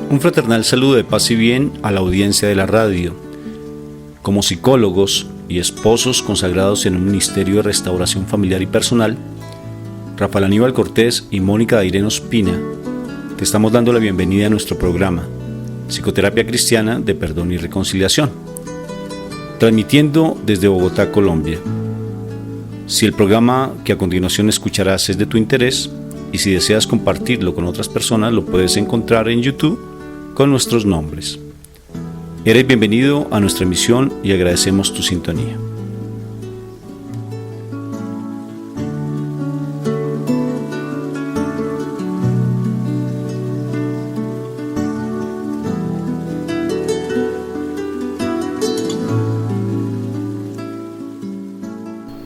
Un fraternal saludo de paz y bien a la audiencia de la radio. Como psicólogos y esposos consagrados en un ministerio de restauración familiar y personal, Rafael Aníbal Cortés y Mónica Dairén Ospina, te estamos dando la bienvenida a nuestro programa Psicoterapia Cristiana de Perdón y Reconciliación, transmitiendo desde Bogotá, Colombia. Si el programa que a continuación escucharás es de tu interés y si deseas compartirlo con otras personas, lo puedes encontrar en YouTube con nuestros nombres. Eres bienvenido a nuestra emisión y agradecemos tu sintonía.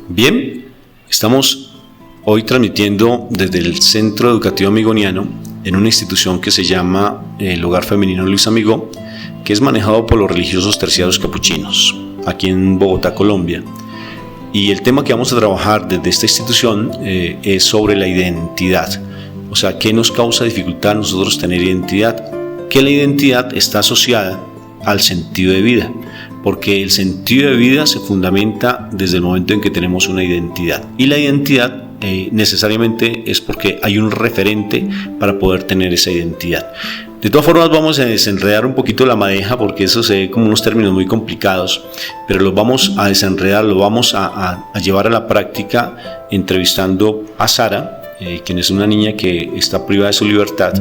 Bien, estamos hoy transmitiendo desde el Centro Educativo Amigoniano en una institución que se llama el Hogar Femenino Luis Amigó, que es manejado por los religiosos terciarios capuchinos, aquí en Bogotá, Colombia. Y el tema que vamos a trabajar desde esta institución es sobre la identidad. O sea, ¿qué nos causa dificultad a nosotros tener identidad? Que la identidad está asociada al sentido de vida, porque el sentido de vida se fundamenta desde el momento en que tenemos una identidad. Y la identidad necesariamente es porque hay un referente para poder tener esa identidad. De todas formas, vamos a desenredar un poquito la madeja, porque eso se ve como unos términos muy complicados, pero los vamos a desenredar, lo vamos a llevar a la práctica entrevistando a Sara, quien es una niña que está privada de su libertad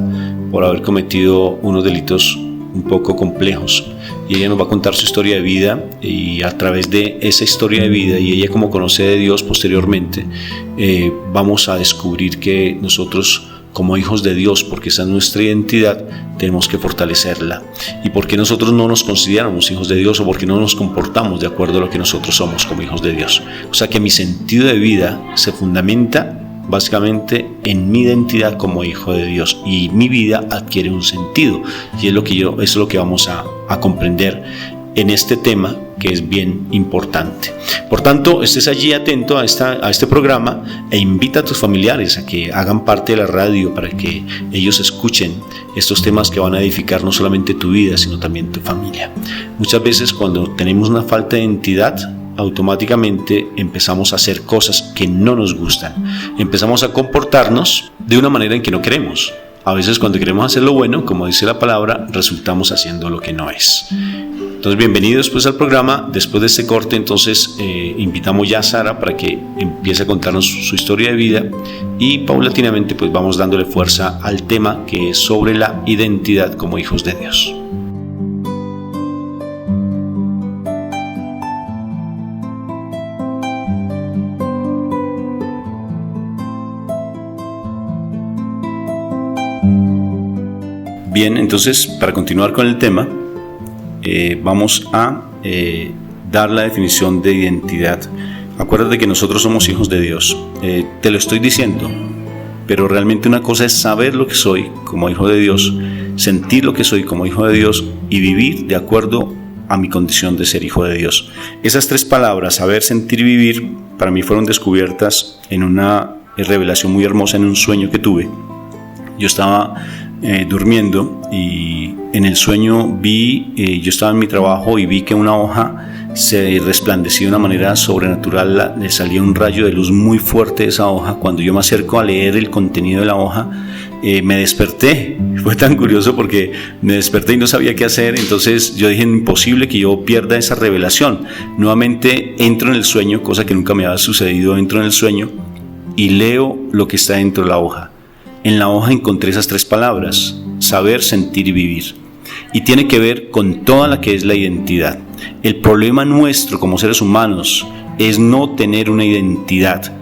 por haber cometido unos delitos un poco complejos, y ella nos va a contar su historia de vida, y a través de esa historia de vida y ella como conoce de Dios posteriormente, vamos a descubrir que nosotros como hijos de Dios, porque esa es nuestra identidad, tenemos que fortalecerla. Y porque nosotros no nos consideramos hijos de Dios, o porque no nos comportamos de acuerdo a lo que nosotros somos como hijos de Dios. O sea que mi sentido de vida se fundamenta básicamente en mi identidad como hijo de Dios, y mi vida adquiere un sentido, y es eso es lo que vamos a comprender en este tema, que es bien importante. Por tanto, estés allí atento a este programa e invita a tus familiares a que hagan parte de la radio para que ellos escuchen estos temas que van a edificar no solamente tu vida, sino también tu familia. Muchas veces cuando tenemos una falta de identidad, automáticamente empezamos a hacer cosas que no nos gustan. Empezamos a comportarnos de una manera en que no queremos. A veces cuando queremos hacer lo bueno, como dice la palabra, resultamos haciendo lo que no es. Entonces, bienvenidos pues al programa. Después de este corte, entonces invitamos ya a Sara para que empiece a contarnos su historia de vida, y paulatinamente pues vamos dándole fuerza al tema que es sobre la identidad como hijos de Dios. Bien, entonces para continuar con el tema, vamos a dar la definición de identidad. Acuérdate que nosotros somos hijos de Dios. Te lo estoy diciendo, pero realmente una cosa es saber lo que soy como hijo de Dios, sentir lo que soy como hijo de Dios y vivir de acuerdo a mi condición de ser hijo de Dios. Esas tres palabras, saber, sentir y vivir, para mí fueron descubiertas en una revelación muy hermosa en un sueño que tuve. Yo estaba durmiendo y en el sueño yo estaba en mi trabajo y vi que una hoja se resplandecía de una manera sobrenatural, le salía un rayo de luz muy fuerte de esa hoja. Cuando yo me acerco a leer el contenido de la hoja, me desperté. Fue tan curioso porque me desperté y no sabía qué hacer. Entonces yo dije, imposible que yo pierda esa revelación. Nuevamente entro en el sueño, cosa que nunca me había sucedido. Entro en el sueño y leo lo que está dentro de la hoja. En la hoja encontré esas tres palabras: saber, sentir y vivir. Y tiene que ver con toda la que es la identidad. El problema nuestro como seres humanos es no tener una identidad,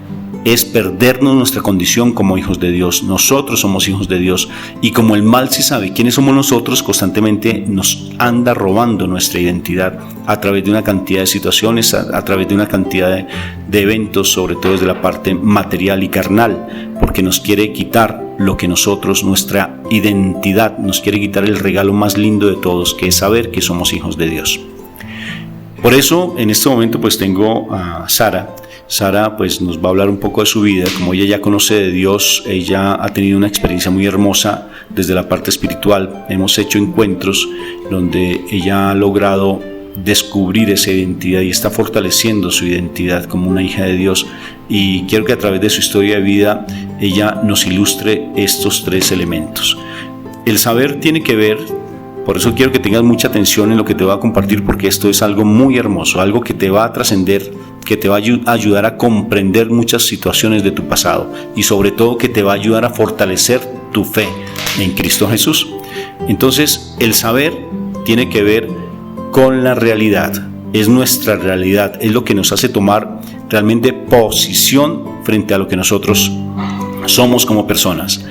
es perdernos nuestra condición como hijos de Dios. Nosotros somos hijos de Dios, y como el mal sí sabe quiénes somos nosotros, constantemente nos anda robando nuestra identidad a través de una cantidad de situaciones, a través de una cantidad de eventos, sobre todo desde la parte material y carnal, porque nos quiere quitar lo que nosotros, nuestra identidad, nos quiere quitar el regalo más lindo de todos, que es saber que somos hijos de Dios. Por eso en este momento pues tengo a Sara. Sara pues nos va a hablar un poco de su vida. Como ella ya conoce de Dios, ella ha tenido una experiencia muy hermosa desde la parte espiritual. Hemos hecho encuentros donde ella ha logrado descubrir esa identidad y está fortaleciendo su identidad como una hija de Dios, y quiero que a través de su historia de vida ella nos ilustre estos tres elementos. El saber tiene que ver, por eso quiero que tengas mucha atención en lo que te voy a compartir, porque esto es algo muy hermoso, algo que te va a trascender, que te va a ayudar a comprender muchas situaciones de tu pasado y sobre todo que te va a ayudar a fortalecer tu fe en Cristo Jesús. Entonces, el saber tiene que ver con la realidad, es nuestra realidad, es lo que nos hace tomar realmente posición frente a lo que nosotros somos como personas.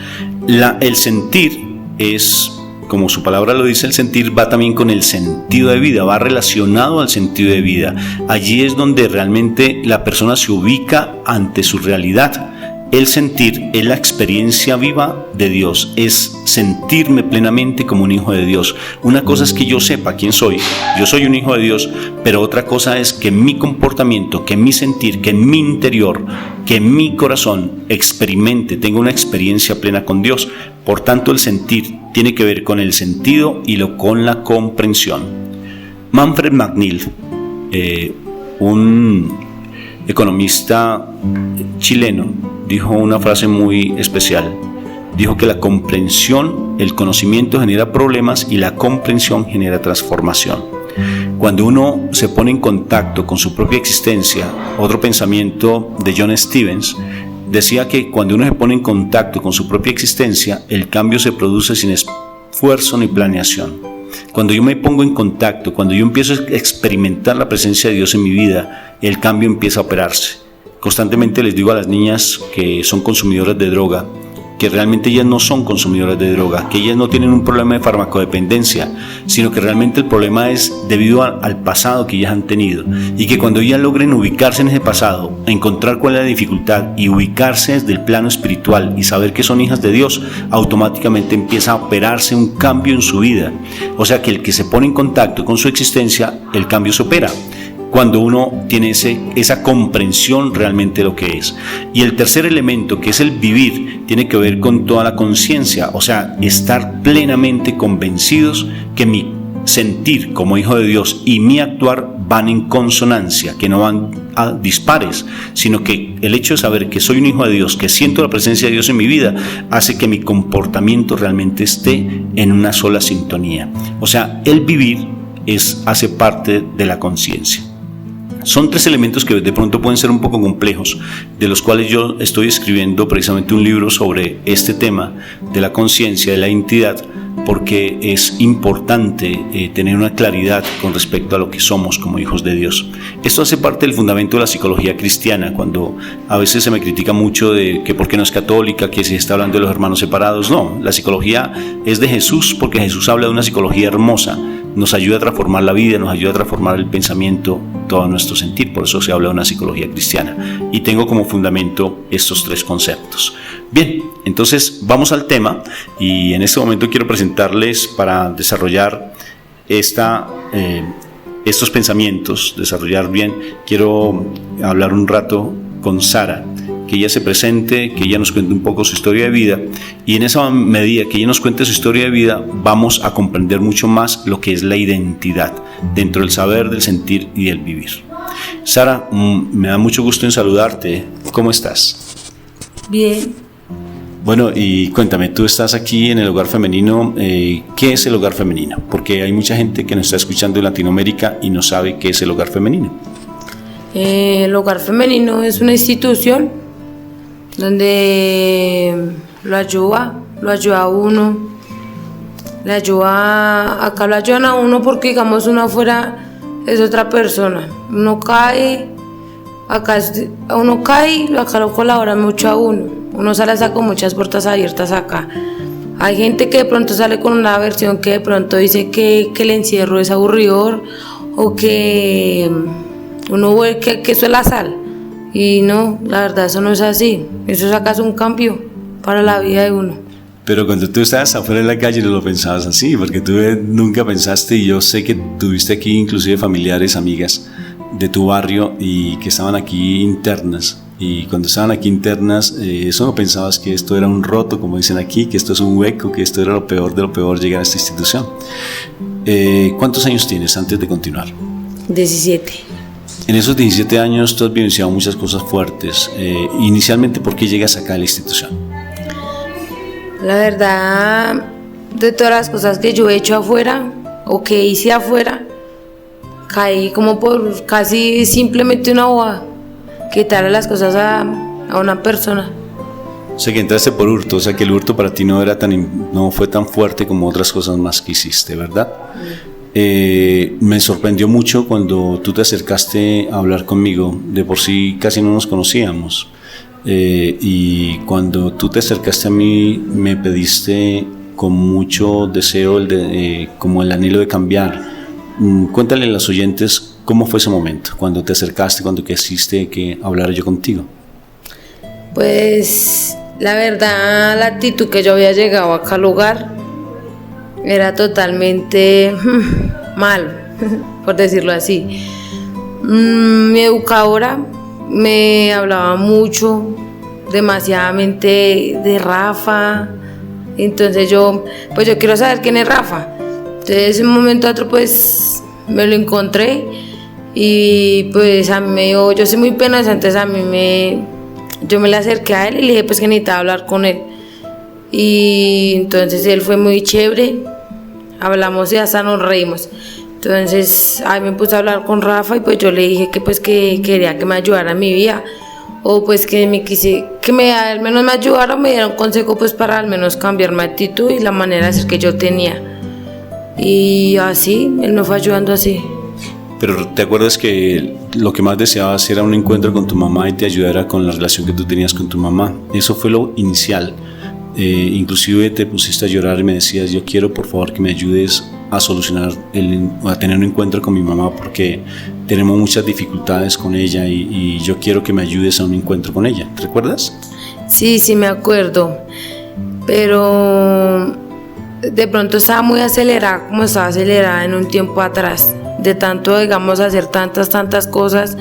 El sentir es, como su palabra lo dice, el sentir va también con el sentido de vida, va relacionado al sentido de vida. Allí es donde realmente la persona se ubica ante su realidad. El sentir es la experiencia viva de Dios, es sentirme plenamente como un hijo de Dios. Una cosa es que yo sepa quién soy, yo soy un hijo de Dios, pero otra cosa es que mi comportamiento, que mi sentir, que en mi interior, que en mi corazón experimente, tenga una experiencia plena con Dios. Por tanto, el sentir tiene que ver con el sentido y con la comprensión. Manfred McNeil, un economista chileno, dijo una frase muy especial. Dijo que la comprensión, el conocimiento genera problemas y la comprensión genera transformación. Cuando uno se pone en contacto con su propia existencia, otro pensamiento de John Stevens decía que cuando uno se pone en contacto con su propia existencia, el cambio se produce sin esfuerzo ni planeación. Cuando yo me pongo en contacto, cuando yo empiezo a experimentar la presencia de Dios en mi vida, el cambio empieza a operarse. Constantemente les digo a las niñas que son consumidoras de droga que realmente ellas no son consumidoras de droga, que ellas no tienen un problema de farmacodependencia, sino que realmente el problema es debido al pasado que ellas han tenido, y que cuando ellas logren ubicarse en ese pasado, encontrar cuál es la dificultad y ubicarse desde el plano espiritual y saber que son hijas de Dios, automáticamente empieza a operarse un cambio en su vida. O sea que el que se pone en contacto con su existencia, el cambio se opera cuando uno tiene esa comprensión realmente de lo que es. Y el tercer elemento, que es el vivir, tiene que ver con toda la conciencia, o sea, estar plenamente convencidos que mi sentir como hijo de Dios y mi actuar van en consonancia, que no van a dispares, sino que el hecho de saber que soy un hijo de Dios, que siento la presencia de Dios en mi vida, hace que mi comportamiento realmente esté en una sola sintonía. O sea, el vivir hace parte de la conciencia. Son tres elementos que de pronto pueden ser un poco complejos, de los cuales yo estoy escribiendo precisamente un libro sobre este tema de la conciencia, de la identidad, porque es importante tener una claridad con respecto a lo que somos como hijos de Dios. Esto hace parte del fundamento de la psicología cristiana, cuando a veces se me critica mucho de que por qué no es católica, que se está hablando de los hermanos separados. No, la psicología es de Jesús, porque Jesús habla de una psicología hermosa, nos ayuda a transformar la vida, nos ayuda a transformar el pensamiento, todo nuestro sentir. Por eso se habla de una psicología cristiana, y tengo como fundamento estos tres conceptos. Bien, entonces vamos al tema, y en este momento quiero presentarles, para desarrollar estos pensamientos, quiero hablar un rato con Sara, que ella se presente, que ella nos cuente un poco su historia de vida, y en esa medida que ella nos cuente su historia de vida, vamos a comprender mucho más lo que es la identidad dentro del saber, del sentir y del vivir. Sara, me da mucho gusto en saludarte. ¿Cómo estás? Bien. Bueno, y cuéntame, tú estás aquí en el Hogar Femenino. ¿Qué es el Hogar Femenino? Porque hay mucha gente que nos está escuchando en Latinoamérica y no sabe qué es el Hogar Femenino. El Hogar Femenino es una institución donde lo ayuda a uno, acá lo ayudan a uno porque, digamos, uno afuera es otra persona, uno cae, acá lo colabora mucho a uno sale hasta con muchas puertas abiertas acá. Hay gente que de pronto sale con una versión que de pronto dice que el encierro es aburridor, o que uno ve que eso es la sal, y no, la verdad eso no es así. Eso es acaso un cambio para la vida de uno. Pero cuando tú estabas afuera en la calle no lo pensabas así, porque tú nunca pensaste, y yo sé que tuviste aquí inclusive familiares, amigas de tu barrio y que estaban aquí internas, y cuando estaban aquí internas, eso no pensabas que esto era un roto, como dicen aquí, que esto es un hueco, que esto era lo peor de lo peor llegar a esta institución. ¿Cuántos años tienes antes de continuar? 17. En esos 17 años tú has vivenciado muchas cosas fuertes. Inicialmente, ¿por qué llegas acá a la institución? La verdad, de todas las cosas que yo he hecho afuera o que hice afuera, caí como por casi simplemente una boba, quitarle las cosas a una persona. O sea que entraste por hurto, o sea que el hurto para ti no fue tan fuerte como otras cosas más que hiciste, ¿verdad? Me sorprendió mucho cuando tú te acercaste a hablar conmigo. De por sí casi no nos conocíamos, y cuando tú te acercaste a mí me pediste con mucho deseo como el anhelo de cambiar. Cuéntale a los oyentes cómo fue ese momento, cuando te acercaste, cuando quisiste que hablara yo contigo. Pues la verdad, la actitud que yo había llegado acá al lugar era totalmente mal, por decirlo así. Mi educadora me hablaba mucho, demasiadamente de Rafa. Entonces yo quiero saber quién es Rafa. Entonces de un momento a otro pues me lo encontré y pues a mí yo soy muy penosa, entonces yo me le acerqué a él y le dije pues que necesitaba hablar con él. Y entonces él fue muy chévere, hablamos y hasta nos reímos. Entonces ahí me puse a hablar con Rafa y pues yo le dije que pues que quería que me ayudara en mi vida, o pues que al menos me ayudara o me diera un consejo pues para al menos cambiar mi actitud y la manera de ser que yo tenía. Y así, él me fue ayudando así. Pero ¿te acuerdas que lo que más deseabas era un encuentro con tu mamá y te ayudara con la relación que tú tenías con tu mamá? Eso fue lo inicial. Inclusive te pusiste a llorar y me decías: yo quiero por favor que me ayudes a solucionar, a tener un encuentro con mi mamá, porque tenemos muchas dificultades con ella y yo quiero que me ayudes a un encuentro con ella. ¿Te recuerdas? Sí, me acuerdo, pero de pronto estaba muy acelerada, como estaba acelerada en un tiempo atrás, de tanto, digamos, hacer tantas cosas,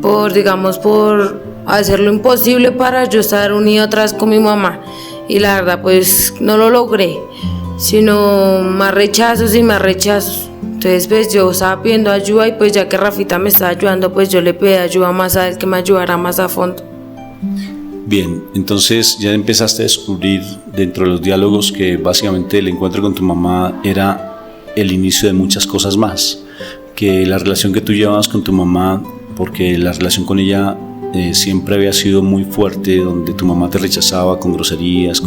por hacer lo imposible para yo estar unida otra vez con mi mamá, y la verdad pues no lo logré, sino más rechazos. Entonces pues yo estaba pidiendo ayuda y pues ya que Rafita me estaba ayudando, pues yo le pedí ayuda más a él, que me ayudara más a fondo. Bien, entonces ya empezaste a descubrir dentro de los diálogos que básicamente el encuentro con tu mamá era el inicio de muchas cosas más, que la relación que tú llevabas con tu mamá, porque la relación con ella siempre había sido muy fuerte, donde tu mamá te rechazaba con groserías,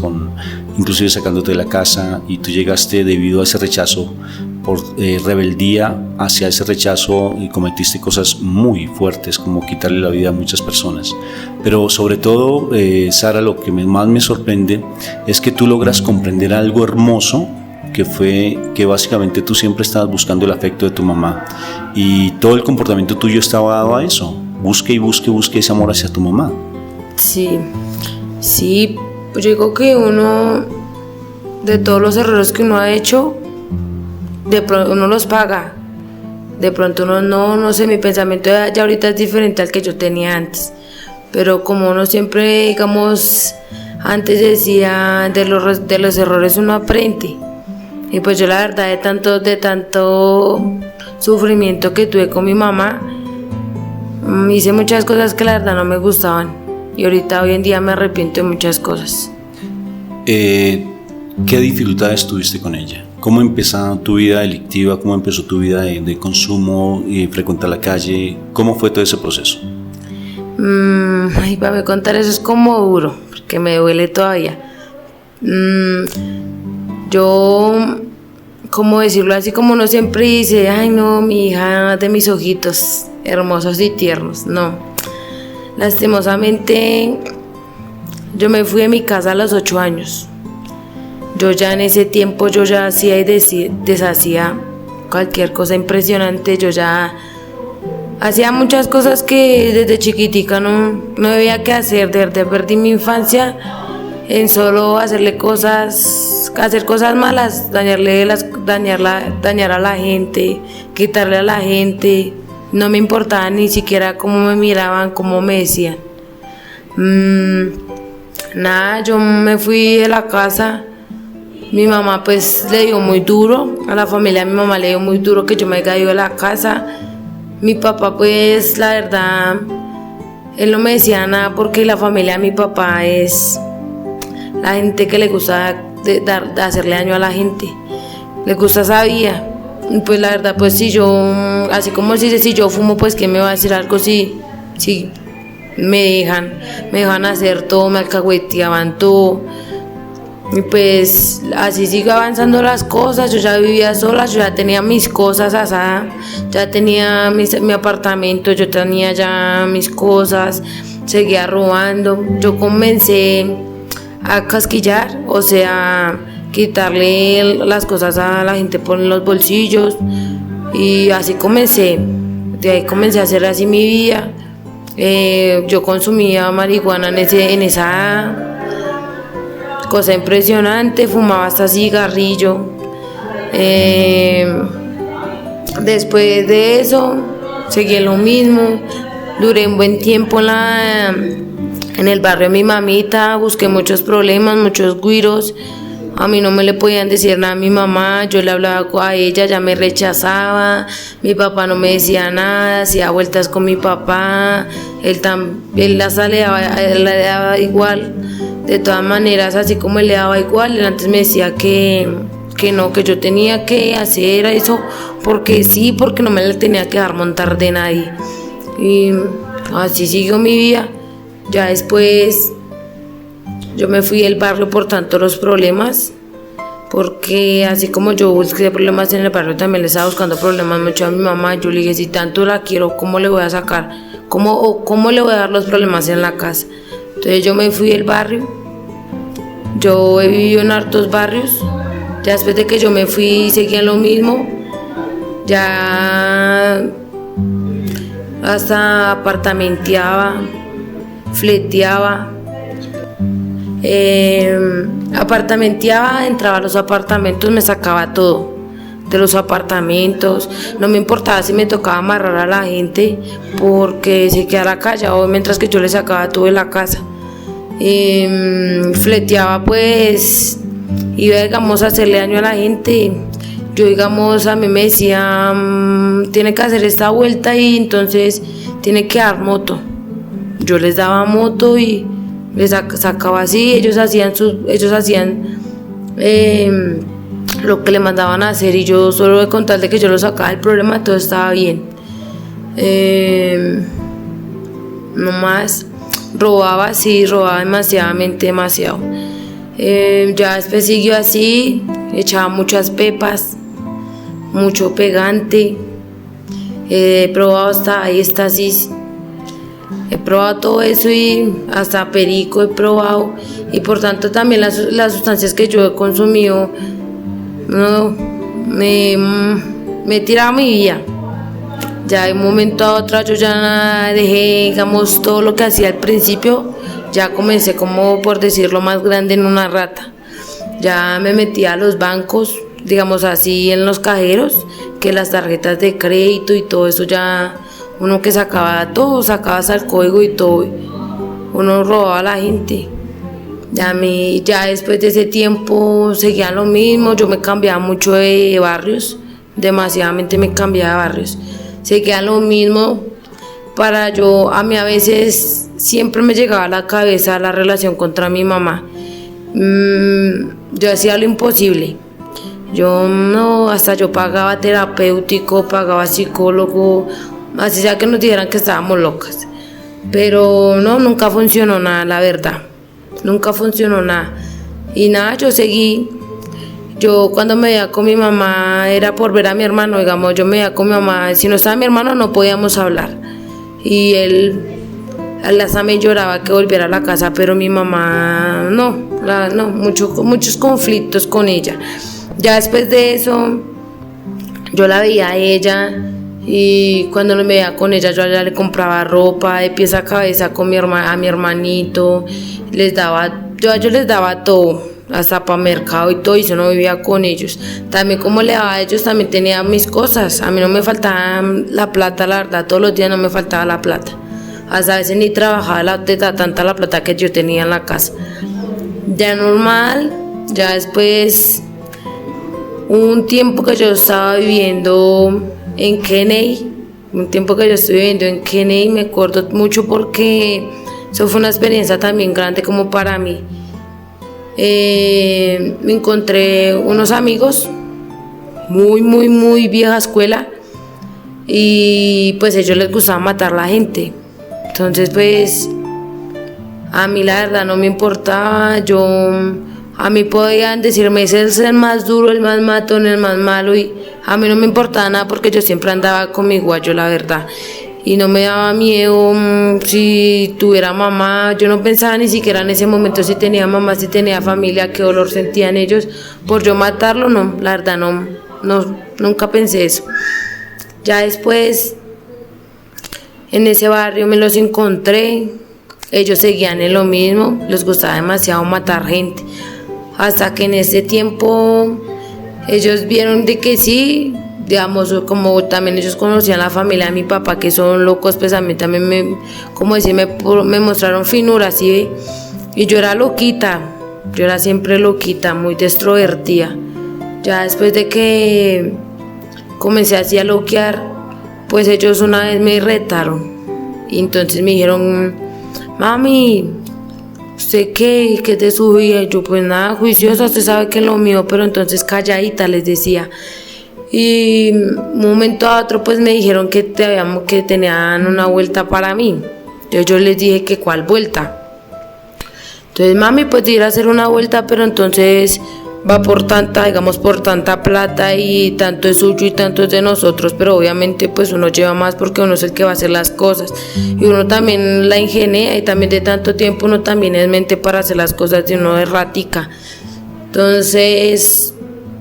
inclusive sacándote de la casa, y tú llegaste debido a ese rechazo, por rebeldía hacia ese rechazo, y cometiste cosas muy fuertes como quitarle la vida a muchas personas. Pero sobre todo, Sara, lo que más me sorprende es que tú logras comprender algo hermoso, que fue que básicamente tú siempre estabas buscando el afecto de tu mamá, y todo el comportamiento tuyo estaba dado a eso. Busque ese amor hacia tu mamá. Sí, pues yo digo que uno, de todos los errores que uno ha hecho, de pronto uno los paga. De pronto uno no sé, mi pensamiento ya ahorita es diferente al que yo tenía antes, pero como uno siempre, digamos, antes decía, de los errores uno aprende. Y pues yo la verdad, de tanto sufrimiento que tuve con mi mamá, hice muchas cosas que la verdad no me gustaban, y ahorita hoy en día me arrepiento de muchas cosas. ¿Qué dificultades tuviste con ella? ¿Cómo empezó tu vida delictiva? ¿Cómo empezó tu vida de consumo y frecuentar la calle? ¿Cómo fue todo ese proceso? Para contar eso es como duro, porque me duele todavía. Yo, ¿cómo decirlo? Así como uno siempre dice: ay no, mi hija de mis ojitos hermosos y tiernos. No, lastimosamente yo me fui de mi casa a los 8 años. Yo ya en ese tiempo yo ya hacía y deshacía cualquier cosa impresionante. Yo ya hacía muchas cosas que desde chiquitica no había que hacer. De verdad perdí mi infancia en solo hacer cosas malas, dañar a la gente, quitarle a la gente. no me importaba ni siquiera cómo me miraban, cómo me decían. Nada, yo me fui de la casa. Mi mamá pues le dio muy duro, a la familia de mi mamá le dio muy duro que yo me haya ido de la casa. Mi papá pues la verdad, él no me decía nada porque la familia de mi papá es la gente que le gusta de hacerle daño a la gente, le gusta esa vía. Y pues la verdad pues si yo, así como si yo fumo, pues ¿quién me va a decir algo si me dejan hacer todo, me alcahueteaban todo? Y pues así sigo avanzando las cosas. Yo ya vivía sola, yo ya tenía mis cosas asadas, ya tenía mi apartamento, yo tenía ya mis cosas, seguía robando. Yo comencé a casquillar, o sea, quitarle las cosas a la gente por los bolsillos, y así comencé. De ahí comencé a hacer así mi vida. Yo consumía marihuana en esa cosa impresionante, fumaba hasta cigarrillo. Después de eso seguí en lo mismo, duré un buen tiempo en el barrio de mi mamita, busqué muchos problemas, muchos güiros. A mí no me le podían decir nada a mi mamá, yo le hablaba a ella, ya me rechazaba. Mi papá no me decía nada, hacía vueltas con mi papá, él le daba igual. De todas maneras, así como él le daba igual, él antes me decía que no, que yo tenía que hacer eso porque sí, porque no me le tenía que dejar montar de nadie. Y así siguió mi vida. Ya después yo me fui del barrio por tanto los problemas, porque así como yo busqué problemas en el barrio, también le estaba buscando problemas mucho a mi mamá. Yo le dije, si tanto la quiero, ¿cómo le voy a sacar? ¿Cómo le voy a dar los problemas en la casa? Entonces yo me fui del barrio. Yo he vivido en hartos barrios. Ya después de que yo me fui, seguía lo mismo. Ya hasta apartamenteaba, fleteaba. Apartamenteaba, entraba a los apartamentos, me sacaba todo de los apartamentos. No me importaba si me tocaba amarrar a la gente porque se quedara callado mientras que yo le sacaba todo de la casa. Fleteaba, pues iba, digamos, a hacerle daño a la gente. Yo, digamos, a mí me decía, tiene que hacer esta vuelta y entonces tiene que dar moto. Yo les daba moto y les sacaba así. Ellos hacían lo que le mandaban a hacer, y yo solo de contar de que yo lo sacaba del problema, todo estaba bien. No más. Robaba demasiado. Ya después siguió así, echaba muchas pepas, mucho pegante. He probado hasta éxtasis, he probado todo eso, y hasta perico he probado, y por tanto también las sustancias que yo he consumido me tiraba mi vida. Ya de un momento a otro yo ya dejé, digamos, todo lo que hacía al principio. Ya comencé, como por decirlo, más grande en una rata. Ya me metí a los bancos, digamos así, en los cajeros, que las tarjetas de crédito y todo eso, ya uno que sacaba todo, sacaba hasta el código y todo, uno robaba a la gente. Ya después de ese tiempo seguía lo mismo. Yo me cambiaba mucho de barrios, demasiadamente me cambiaba de barrios. Seguía lo mismo. A mí a veces siempre me llegaba a la cabeza la relación contra mi mamá. Yo hacía lo imposible. Hasta yo pagaba terapéutico, pagaba psicólogo, así sea que nos dijeran que estábamos locas. Pero no, nunca funcionó nada, la verdad. Nunca funcionó nada. Y nada, yo seguí. Yo cuando me veía con mi mamá era por ver a mi hermano, digamos, yo me veía con mi mamá, si no estaba mi hermano no podíamos hablar. Y él hasta me lloraba que volviera a la casa, pero mi mamá no, muchos conflictos con ella. Ya después de eso, yo la veía a ella, y cuando me veía con ella, yo ya le compraba ropa de pies a cabeza a mi hermanito, yo a ellos les daba todo. hasta para mercado y todo, y yo no vivía con ellos. También como le daba a ellos, también tenía mis cosas. A mí no me faltaba la plata, la verdad, todos los días no me faltaba la plata. Hasta a veces ni trabajaba de tanta la plata que yo tenía en la casa. Ya normal, ya después, un tiempo que yo estaba viviendo en Kennedy, me acuerdo mucho porque eso fue una experiencia también grande como para mí. Me encontré unos amigos, muy vieja escuela, y pues a ellos les gustaba matar a la gente. Entonces pues a mí la verdad no me importaba, a mí podían decirme ese es el más duro, el más matón, el más malo, y a mí no me importaba nada porque yo siempre andaba con mi guayo, la verdad. Y no me daba miedo si tuviera mamá, yo no pensaba ni siquiera en ese momento si tenía mamá, si tenía familia, qué dolor sentían ellos por yo matarlo, no, la verdad no, nunca pensé eso. Ya después en ese barrio me los encontré, ellos seguían en lo mismo, les gustaba demasiado matar gente, hasta que en ese tiempo ellos vieron de que sí, digamos, como también ellos conocían la familia de mi papá, que son locos, pues a mí también me mostraron finura, ¿sí? Y yo era loquita, yo era siempre loquita, muy extrovertida. Ya después de que comencé así a loquear, pues ellos una vez me retaron, y entonces me dijeron, mami, ¿usted qué es de su vida? Y yo, pues nada, juiciosa, usted sabe que es lo mío, pero entonces calladita, les decía. Y un momento a otro pues me dijeron que tenían una vuelta para mí. Entonces yo les dije que cuál vuelta. Entonces mami, pues ir a hacer una vuelta, pero entonces va por tanta plata, y tanto es suyo y tanto es de nosotros, pero obviamente pues uno lleva más porque uno es el que va a hacer las cosas, y uno también la ingenia, y también de tanto tiempo uno también es mente para hacer las cosas, y uno es ratica. Entonces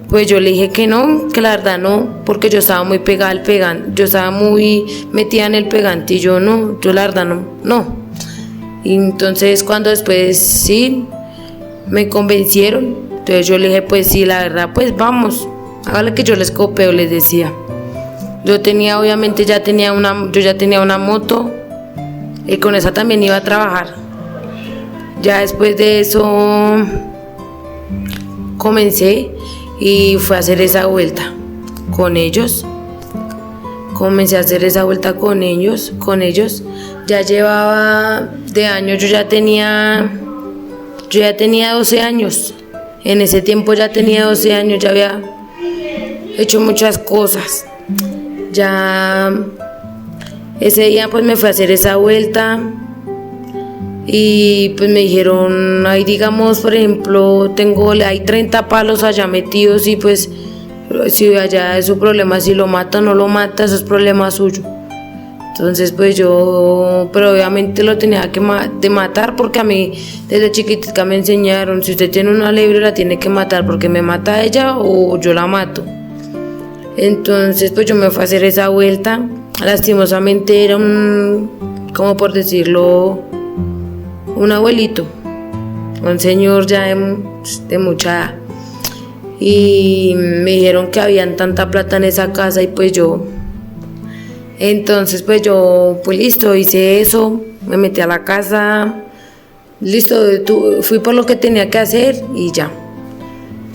pues yo le dije que no, que la verdad no, porque yo estaba muy pegada al pegante, yo estaba muy metida en el pegante, y yo la verdad no. Y entonces cuando después sí me convencieron, entonces yo le dije pues sí, la verdad pues vamos, hágale que yo les copio, les decía. Yo ya tenía una moto, y con esa también iba a trabajar. Ya después de eso comencé y fue a hacer esa vuelta con ellos. Comencé a hacer esa vuelta con ellos. Ya llevaba de años, yo ya tenía 12 años. En ese tiempo ya tenía 12 años, ya había hecho muchas cosas. Ya ese día pues me fui a hacer esa vuelta, y pues me dijeron, ahí digamos, por ejemplo, hay 30 palos allá metidos, y pues si allá es su problema, si lo mata o no lo mata, eso es problema suyo. Entonces pues pero obviamente lo tenía que matar, porque a mí desde chiquitica me enseñaron, si usted tiene una liebre la tiene que matar, porque me mata ella o yo la mato. Entonces pues yo me fui a hacer esa vuelta. Lastimosamente era como por decirlo, un abuelito, un señor ya de mucha edad, y me dijeron que habían tanta plata en esa casa, y pues entonces pues listo, hice eso, me metí a la casa, listo, fui por lo que tenía que hacer y ya.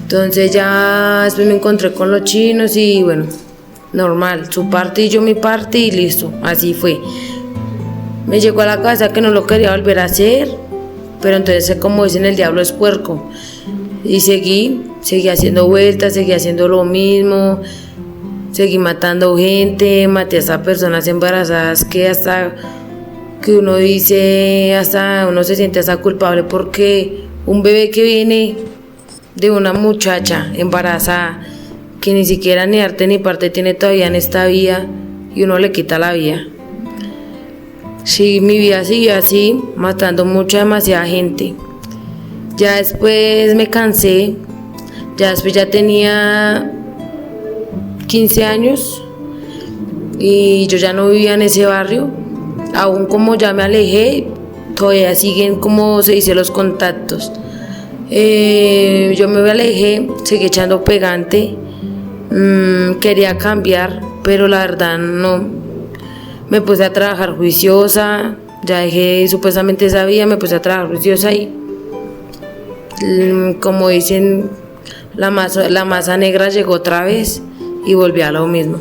Entonces ya después me encontré con los chinos, y bueno, normal, su parte y yo mi parte, y listo, así fue. Me llegó a la casa que no lo quería volver a hacer, pero entonces, como dicen, el diablo es puerco. Y seguí haciendo vueltas, seguí haciendo lo mismo, seguí matando gente, maté a personas embarazadas que hasta que uno dice, hasta uno se siente hasta culpable, porque un bebé que viene de una muchacha embarazada, que ni siquiera ni arte ni parte tiene todavía en esta vida, y uno le quita la vida. Sí, mi vida siguió así, matando demasiada gente. Ya después me cansé, ya después ya tenía 15 años, y yo ya no vivía en ese barrio. Aún como ya me alejé, todavía siguen, como se dice, los contactos. Yo me alejé, seguí echando pegante, quería cambiar, pero la verdad no. Me puse a trabajar juiciosa, ya dejé supuestamente esa vida, me puse a trabajar juiciosa y como dicen, la masa negra llegó otra vez y volví a lo mismo.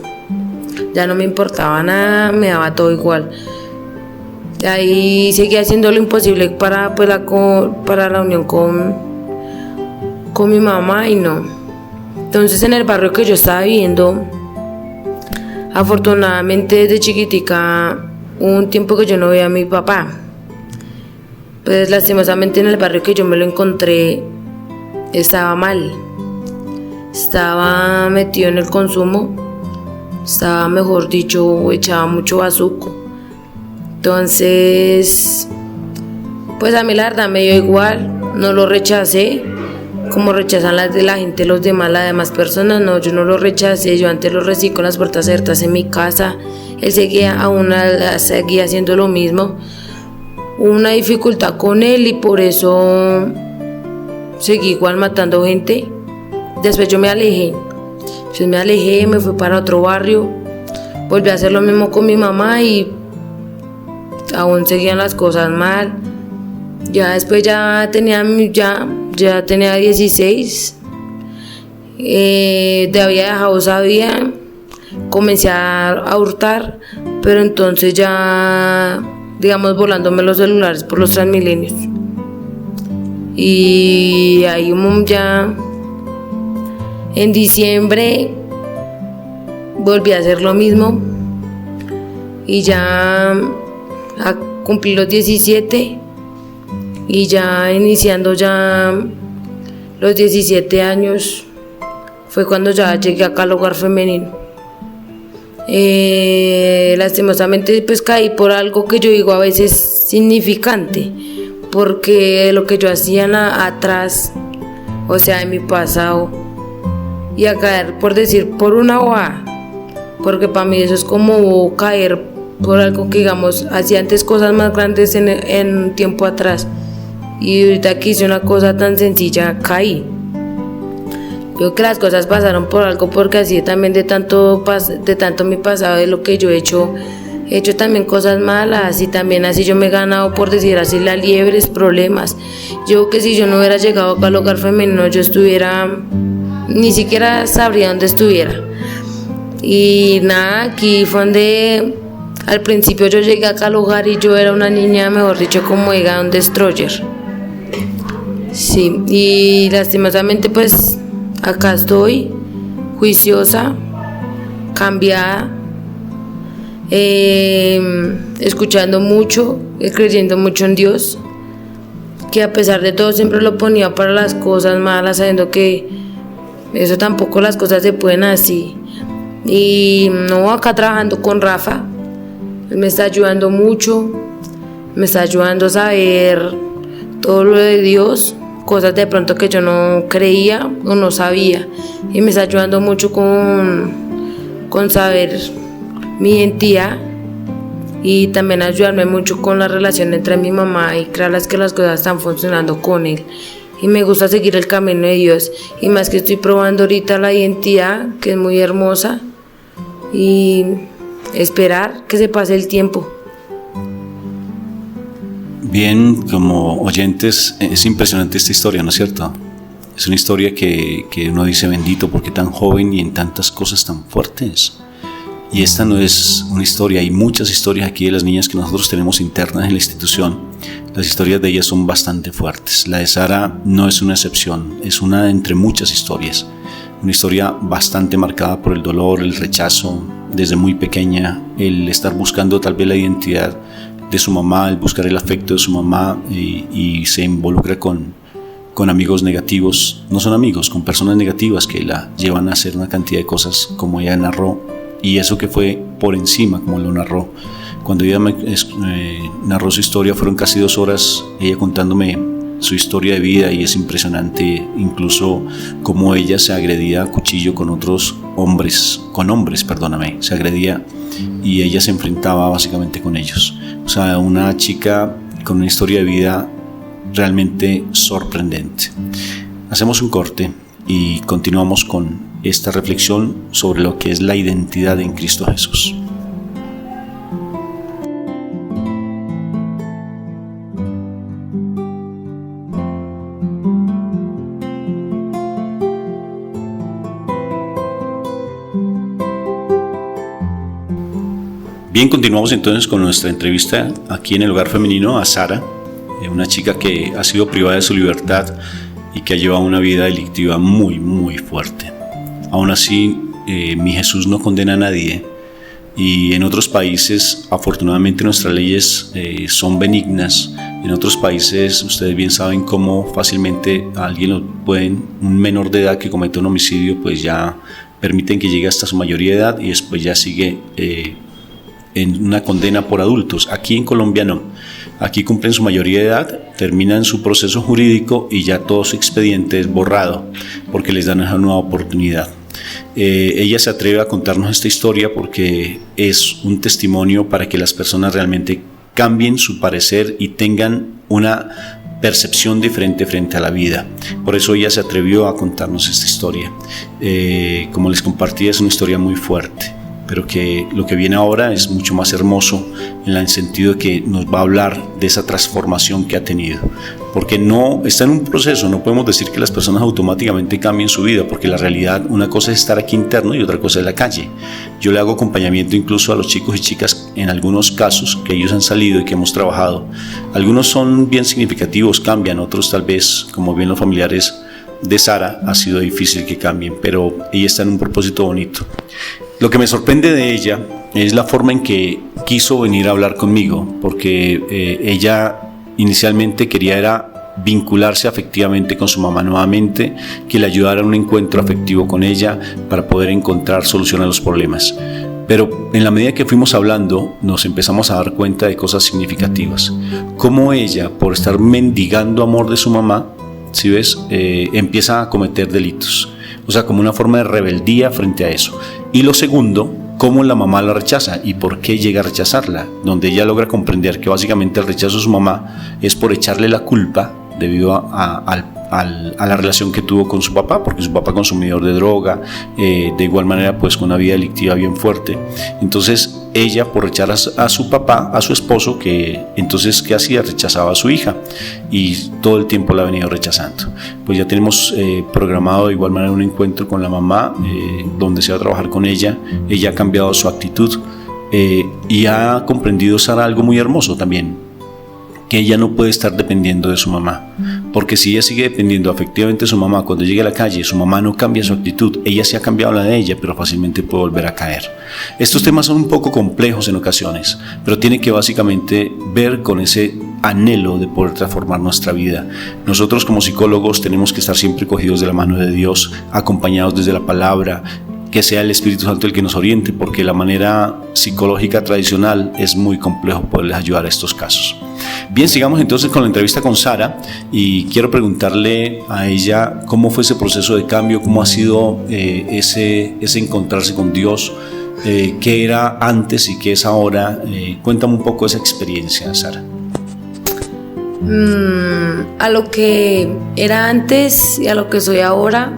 Ya no me importaba nada, me daba todo igual. De ahí seguí haciendo lo imposible para la unión con mi mamá y no. Entonces en el barrio que yo estaba viviendo, afortunadamente desde chiquitica hubo un tiempo que yo no veía a mi papá. Pues lastimosamente en el barrio que yo me lo encontré estaba mal. Estaba metido en el consumo, estaba, mejor dicho, echaba mucho bazuco. Entonces, pues a mí la verdad me dio igual, no lo rechacé, como rechazan las de la gente, las demás personas, no, yo no lo rechacé, yo antes lo recibí con las puertas abiertas en mi casa, él seguía haciendo lo mismo, hubo una dificultad con él y por eso seguí igual matando gente. Después yo me alejé, me fui para otro barrio, volví a hacer lo mismo con mi mamá y aún seguían las cosas mal. Ya después ya tenía 16, había dejado sabía, comencé a hurtar, pero entonces ya, digamos, volándome los celulares por los Transmilenios. Y ahí ya en diciembre volví a hacer lo mismo y ya a cumplir los 17 y ya iniciando ya los 17 años fue cuando ya llegué acá al hogar femenino. Lastimosamente pues caí por algo que yo digo a veces significante, porque lo que yo hacía atrás, o sea en mi pasado, y a caer por decir por una bobada, porque para mí eso es como caer por algo que digamos hacía antes cosas más grandes en un tiempo atrás y ahorita que hice una cosa tan sencilla caí. Yo creo que las cosas pasaron por algo, porque así también de tanto mi pasado, de lo que yo he hecho también cosas malas y también así yo me he ganado, por decir así, las liebres, problemas. Yo que si yo no hubiera llegado acá al hogar femenino, yo ni siquiera sabría dónde estuviera. Y nada, aquí fue donde al principio yo llegué acá al hogar y yo era una niña, mejor dicho, como diga, un destroyer. Sí, y lastimosamente pues acá estoy, juiciosa, cambiada, escuchando mucho, creyendo mucho en Dios, que a pesar de todo siempre lo ponía para las cosas malas, sabiendo que eso tampoco las cosas se pueden así. Y no, acá trabajando con Rafa, él me está ayudando mucho, me está ayudando a saber todo lo de Dios, cosas de pronto que yo no creía o no sabía, y me está ayudando mucho con saber mi identidad y también ayudarme mucho con la relación entre mi mamá y creerles que las cosas están funcionando con él. Y me gusta seguir el camino de Dios, y más que estoy probando ahorita la identidad, que es muy hermosa, y esperar que se pase el tiempo. Bien, como oyentes, es impresionante esta historia, ¿no es cierto? Es una historia que uno dice bendito porque tan joven y en tantas cosas tan fuertes. Y esta no es una historia, hay muchas historias aquí de las niñas que nosotros tenemos internas en la institución. Las historias de ellas son bastante fuertes. La de Sara no es una excepción, es una entre muchas historias. Una historia bastante marcada por el dolor, el rechazo, desde muy pequeña, el estar buscando tal vez la identidad de su mamá, el buscar el afecto de su mamá, y se involucra con amigos negativos, no son amigos, con personas negativas que la llevan a hacer una cantidad de cosas como ella narró, y eso que fue por encima como lo narró. Cuando ella me narró su historia fueron casi 2 horas ella contándome su historia de vida, y es impresionante incluso cómo ella se agredía a cuchillo con hombres, se agredía y ella se enfrentaba básicamente con ellos. O sea, una chica con una historia de vida realmente sorprendente. Hacemos un corte y continuamos con esta reflexión sobre lo que es la identidad en Cristo Jesús. Bien, continuamos entonces con nuestra entrevista aquí en el Hogar Femenino a Sara, una chica que ha sido privada de su libertad y que ha llevado una vida delictiva muy, muy fuerte. Aún así, mi Jesús no condena a nadie, y en otros países, afortunadamente, nuestras leyes son benignas. En otros países, ustedes bien saben cómo fácilmente a alguien un menor de edad que comete un homicidio, pues ya permiten que llegue hasta su mayoría de edad y después ya sigue en una condena por adultos. Aquí en Colombia no. Aquí cumplen su mayoría de edad, terminan su proceso jurídico y ya todo su expediente es borrado porque les dan una nueva oportunidad. Ella se atreve a contarnos esta historia porque es un testimonio para que las personas realmente cambien su parecer y tengan una percepción diferente frente a la vida. Por eso ella se atrevió a contarnos esta historia. Como les compartí, es una historia muy fuerte, pero que lo que viene ahora es mucho más hermoso en el sentido de que nos va a hablar de esa transformación que ha tenido, porque no está en un proceso. No podemos decir que las personas automáticamente cambien su vida, porque la realidad, una cosa es estar aquí interno y otra cosa es la calle. Yo le hago acompañamiento incluso a los chicos y chicas en algunos casos que ellos han salido y que hemos trabajado. Algunos son bien significativos, cambian, otros tal vez, como bien los familiares de Sara, ha sido difícil que cambien, pero ella está en un propósito bonito. Lo que me sorprende de ella es la forma en que quiso venir a hablar conmigo, porque ella inicialmente quería era vincularse afectivamente con su mamá nuevamente, que le ayudara a un encuentro afectivo con ella para poder encontrar solución a los problemas. Pero en la medida que fuimos hablando, nos empezamos a dar cuenta de cosas significativas, como ella, por estar mendigando amor de su mamá, ¿sí ves? Empieza a cometer delitos, o sea, como una forma de rebeldía frente a eso. Y lo segundo, cómo la mamá la rechaza y por qué llega a rechazarla, donde ella logra comprender que básicamente el rechazo de su mamá es por echarle la culpa debido a la relación que tuvo con su papá, porque su papá consumidor de droga, de igual manera pues con una vida delictiva bien fuerte. Entonces ella, por rechazar a su papá, a su esposo, que entonces ¿qué hacía? Rechazaba a su hija y todo el tiempo la ha venido rechazando. Pues ya tenemos programado de igual manera un encuentro con la mamá, donde se va a trabajar con ella. Ella ha cambiado su actitud y ha comprendido, Sara, algo muy hermoso también, que ella no puede estar dependiendo de su mamá, porque si ella sigue dependiendo afectivamente de su mamá, cuando llegue a la calle, su mamá no cambia su actitud. Ella sí ha cambiado la de ella, pero fácilmente puede volver a caer. Estos temas son un poco complejos en ocasiones, pero tiene que básicamente ver con ese anhelo de poder transformar nuestra vida. Nosotros como psicólogos tenemos que estar siempre cogidos de la mano de Dios, acompañados desde la palabra, que sea el Espíritu Santo el que nos oriente, porque la manera psicológica tradicional es muy complejo poderles ayudar a estos casos. Bien, sigamos entonces con la entrevista con Sara y quiero preguntarle a ella cómo fue ese proceso de cambio, cómo ha sido ese encontrarse con Dios, qué era antes y qué es ahora. Cuéntame un poco esa experiencia, Sara. A lo que era antes y a lo que soy ahora,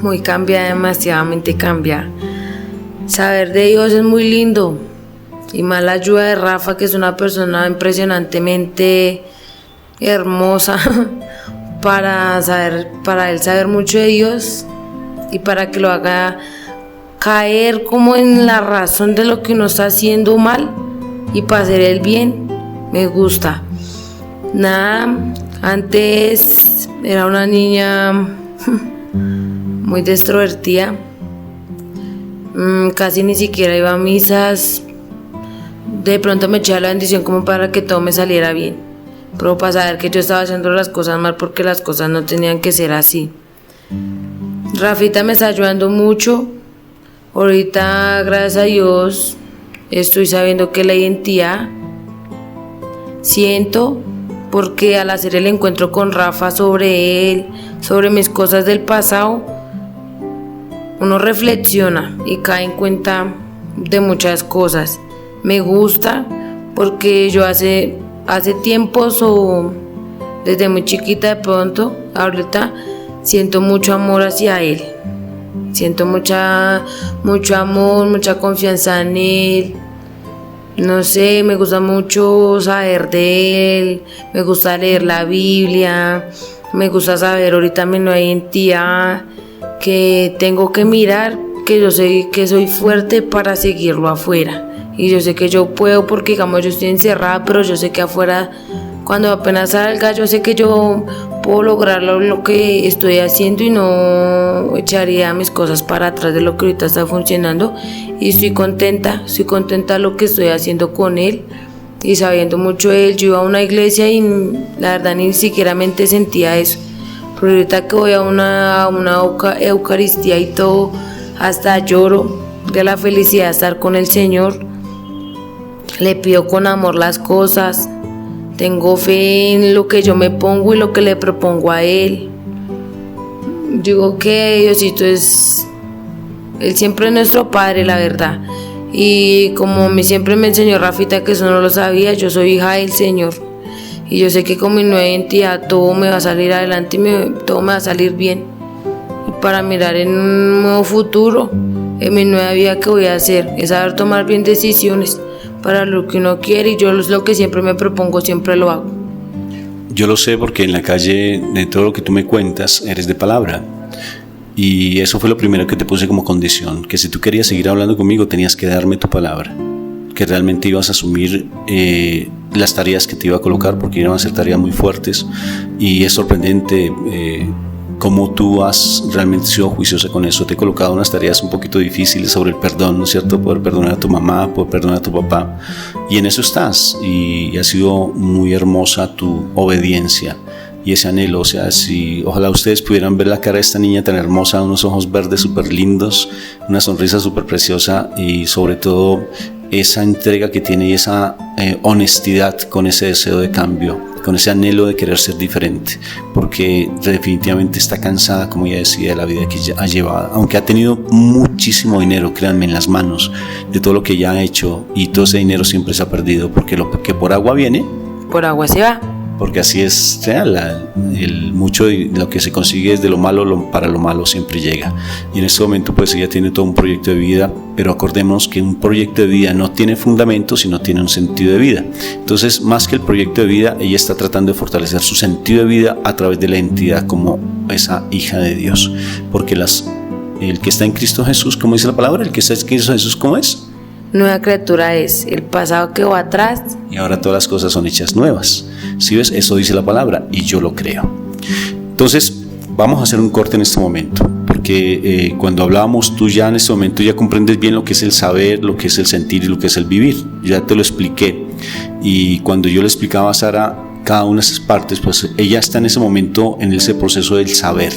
muy cambia, demasiadamente cambia. Saber de Dios es muy lindo, y más la ayuda de Rafa, que es una persona impresionantemente hermosa para él saber mucho de Dios y para que lo haga caer como en la razón de lo que uno está haciendo mal y para hacer el bien. Me gusta. Nada, antes era una niña muy extrovertida, casi ni siquiera iba a misas. De pronto me echaba la bendición como para que todo me saliera bien, pero para saber que yo estaba haciendo las cosas mal, porque las cosas no tenían que ser así. Rafita me está ayudando mucho. Ahorita, gracias a Dios, estoy sabiendo que la identidad siento, porque al hacer el encuentro con Rafa sobre él, sobre mis cosas del pasado, uno reflexiona y cae en cuenta de muchas cosas. Me gusta porque yo hace hace tiempos o desde muy chiquita de pronto, ahorita siento mucho amor hacia él. Siento mucho amor, mucha confianza en él. No sé, me gusta mucho saber de él, me gusta leer la Biblia, me gusta saber ahorita mi nueva identidad, que tengo que mirar, que yo sé que soy fuerte para seguirlo afuera. Y yo sé que yo puedo porque, digamos, yo estoy encerrada, pero yo sé que afuera, cuando apenas salga, yo sé que yo puedo lograr lo que estoy haciendo y no echaría mis cosas para atrás de lo que ahorita está funcionando. Y estoy contenta de lo que estoy haciendo con él y sabiendo mucho de él. Yo iba a una iglesia y la verdad ni siquiera sentía eso, pero ahorita que voy a una Eucaristía y todo, hasta lloro de la felicidad de estar con el Señor. Le pido con amor las cosas, tengo fe en lo que yo me pongo y lo que le propongo a él. Digo que Diosito él siempre es nuestro Padre, la verdad. Y como siempre me enseñó Rafita, que eso no lo sabía, yo soy hija del Señor. Y yo sé que con mi nueva identidad todo me va a salir adelante y todo me va a salir bien. Y para mirar en un nuevo futuro, en mi nueva vida, que voy a hacer es saber tomar bien decisiones para lo que uno quiere, y yo lo que siempre me propongo, siempre lo hago. Yo lo sé porque en la calle, de todo lo que tú me cuentas, eres de palabra. Y eso fue lo primero que te puse como condición, que si tú querías seguir hablando conmigo tenías que darme tu palabra, que realmente ibas a asumir las tareas que te iba a colocar, porque iban a ser tareas muy fuertes. Y es sorprendente cómo tú has realmente sido juiciosa con eso. Te he colocado unas tareas un poquito difíciles sobre el perdón, ¿no es cierto? Poder perdonar a tu mamá, poder perdonar a tu papá, y en eso estás, y ha sido muy hermosa tu obediencia y ese anhelo. O sea, ojalá ustedes pudieran ver la cara de esta niña tan hermosa, unos ojos verdes súper lindos, una sonrisa súper preciosa, y sobre todo esa entrega que tiene y esa honestidad con ese deseo de cambio, con ese anhelo de querer ser diferente, porque definitivamente está cansada, como ella decía, de la vida que ella ha llevado, aunque ha tenido muchísimo dinero, créanme, en las manos, de todo lo que ella ha hecho, y todo ese dinero siempre se ha perdido, porque lo que por agua viene, por agua se va. Porque así es real, mucho de lo que se consigue es de lo malo, para lo malo siempre llega. Y en este momento pues ella tiene todo un proyecto de vida, pero acordémonos que un proyecto de vida no tiene fundamento, sino tiene un sentido de vida. Entonces, más que el proyecto de vida, ella está tratando de fortalecer su sentido de vida a través de la identidad como esa hija de Dios. Porque el que está en Cristo Jesús, como dice la palabra, el que está en Cristo Jesús, ¿cómo es? Nueva criatura es, el pasado quedó atrás y ahora todas las cosas son hechas nuevas. ¿Sí ves? Eso dice la palabra y yo lo creo. Entonces vamos a hacer un corte en este momento, porque cuando hablábamos, tú ya en este momento ya comprendes bien lo que es el saber, lo que es el sentir y lo que es el vivir. Ya te lo expliqué, y cuando yo le explicaba a Sara cada una de esas partes, pues ella está en ese momento en ese proceso del saber.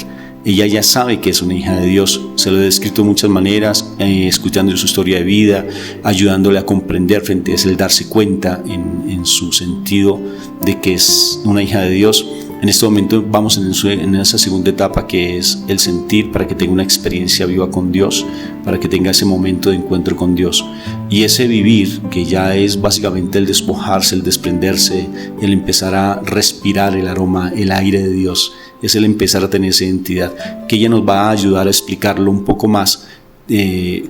Ella ya sabe que es una hija de Dios. Se lo he descrito de muchas maneras, escuchando su historia de vida, ayudándole a comprender frente a eso, el darse cuenta en su sentido de que es una hija de Dios. En este momento vamos en esa segunda etapa, que es el sentir, para que tenga una experiencia viva con Dios, para que tenga ese momento de encuentro con Dios. Y ese vivir, que ya es básicamente el despojarse, el desprenderse, el empezar a respirar el aroma, el aire de Dios, es el empezar a tener esa identidad, que ella nos va a ayudar a explicarlo un poco más,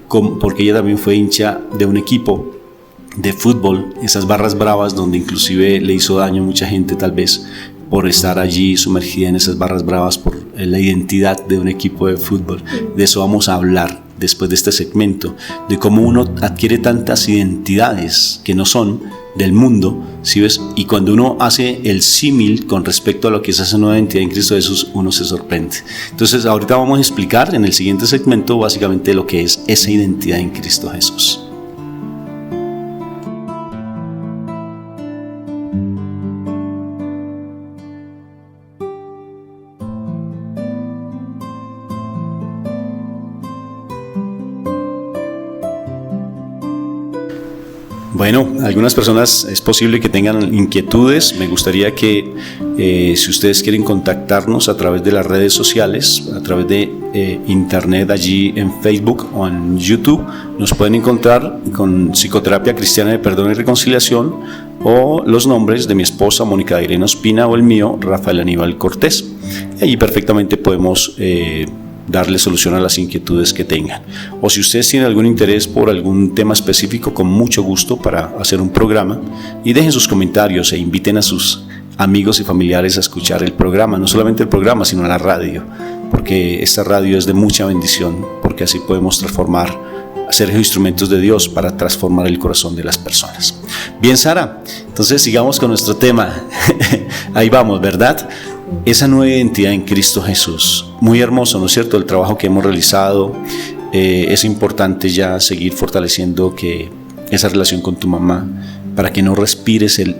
porque ella también fue hincha de un equipo de fútbol, esas barras bravas, donde inclusive le hizo daño a mucha gente, tal vez por estar allí sumergida en esas barras bravas, por la identidad de un equipo de fútbol. De eso vamos a hablar después de este segmento, de cómo uno adquiere tantas identidades que no son del mundo, ¿sí ves? Y cuando uno hace el símil con respecto a lo que es esa nueva identidad en Cristo Jesús, uno se sorprende. Entonces ahorita vamos a explicar en el siguiente segmento básicamente lo que es esa identidad en Cristo Jesús. Bueno, algunas personas es posible que tengan inquietudes. Me gustaría que si ustedes quieren contactarnos a través de las redes sociales, a través de internet, allí en Facebook o en YouTube, nos pueden encontrar con Psicoterapia Cristiana de Perdón y Reconciliación, o los nombres de mi esposa Mónica Irene Ospina o el mío Rafael Aníbal Cortés. Y allí perfectamente podemos darle solución a las inquietudes que tengan. O si ustedes tienen algún interés por algún tema específico, con mucho gusto para hacer un programa, y dejen sus comentarios e inviten a sus amigos y familiares a escuchar el programa, no solamente el programa, sino la radio, porque esta radio es de mucha bendición, porque así podemos ser instrumentos de Dios para transformar el corazón de las personas. Bien, Sara, entonces sigamos con nuestro tema. Ahí vamos, ¿verdad? Esa nueva identidad en Cristo Jesús. Muy hermoso, ¿no es cierto?, el trabajo que hemos realizado. Es importante ya seguir fortaleciendo esa relación con tu mamá, para que no respires el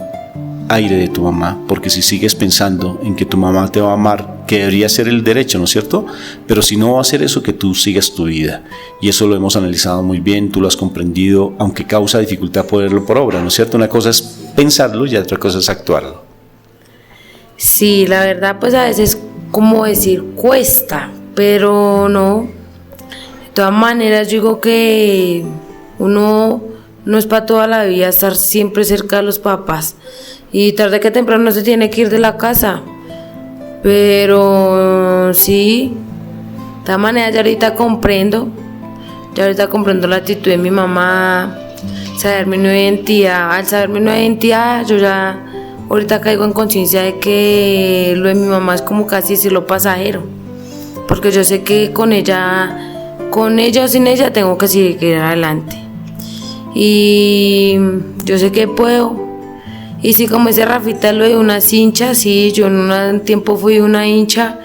aire de tu mamá, porque si sigues pensando en que tu mamá te va a amar, que debería ser el derecho, ¿no es cierto? Pero si no va a ser eso, que tú sigas tu vida. Y eso lo hemos analizado muy bien, tú lo has comprendido, aunque causa dificultad ponerlo por obra, ¿no es cierto? Una cosa es pensarlo y otra cosa es actuarlo. Sí, la verdad, pues a veces, como decir, cuesta, pero no. De todas maneras, yo digo que uno no es para toda la vida estar siempre cerca de los papás. Y tarde que temprano se tiene que ir de la casa. Pero sí, de todas maneras, ya ahorita comprendo la actitud de mi mamá, saber mi nueva identidad. Al saber mi nueva identidad, yo ya ahorita caigo en conciencia de que lo de mi mamá es como casi decirlo pasajero, porque yo sé que con ella o sin ella tengo que seguir adelante, y yo sé que puedo. Y sí, como dice Rafita, lo de unas hinchas, sí, yo en un tiempo fui una hincha,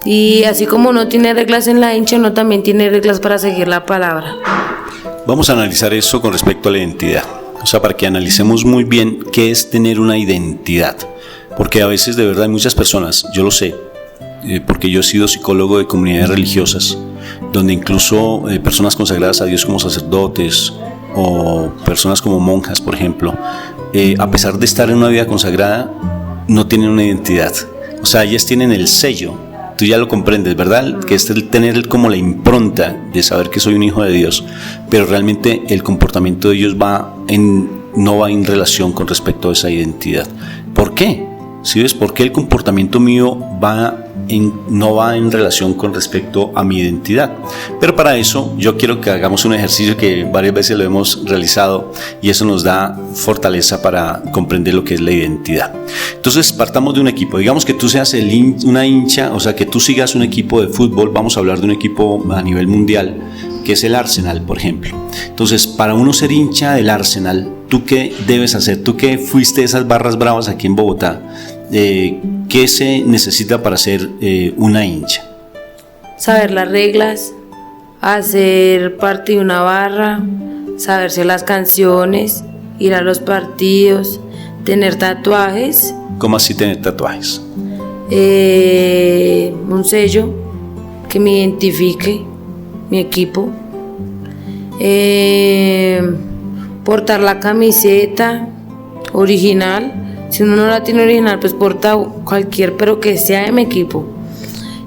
y así como uno tiene reglas en la hincha, uno también tiene reglas para seguir la palabra. Vamos a analizar eso con respecto a la identidad. O sea, para que analicemos muy bien qué es tener una identidad. Porque a veces, de verdad, hay muchas personas, yo lo sé, porque yo he sido psicólogo de comunidades religiosas, donde incluso personas consagradas a Dios como sacerdotes o personas como monjas, por ejemplo, a pesar de estar en una vida consagrada, no tienen una identidad. O sea, ellas tienen el sello. Tú ya lo comprendes, ¿verdad? Que es el tener como la impronta de saber que soy un hijo de Dios, pero realmente el comportamiento de ellos no va en relación con respecto a esa identidad. ¿Por qué? ¿Sí ves? ¿Por qué el comportamiento mío no va en relación con respecto a mi identidad? Pero para eso yo quiero que hagamos un ejercicio que varias veces lo hemos realizado, y eso nos da fortaleza para comprender lo que es la identidad. Entonces, partamos de un equipo. Digamos que tú seas una hincha, o sea, que tú sigas un equipo de fútbol. Vamos a hablar de un equipo a nivel mundial, que es el Arsenal, por ejemplo. Entonces, para uno ser hincha del Arsenal, ¿tú qué debes hacer? Tú que fuiste de esas barras bravas aquí en Bogotá, ¿qué se necesita para ser una hincha? Saber las reglas, hacer parte de una barra, saberse las canciones, ir a los partidos, tener tatuajes. ¿Cómo así tener tatuajes? Un sello que me identifique, mi equipo. Portar la camiseta original. Si uno no la tiene original, pues porta cualquier, pero que sea de mi equipo.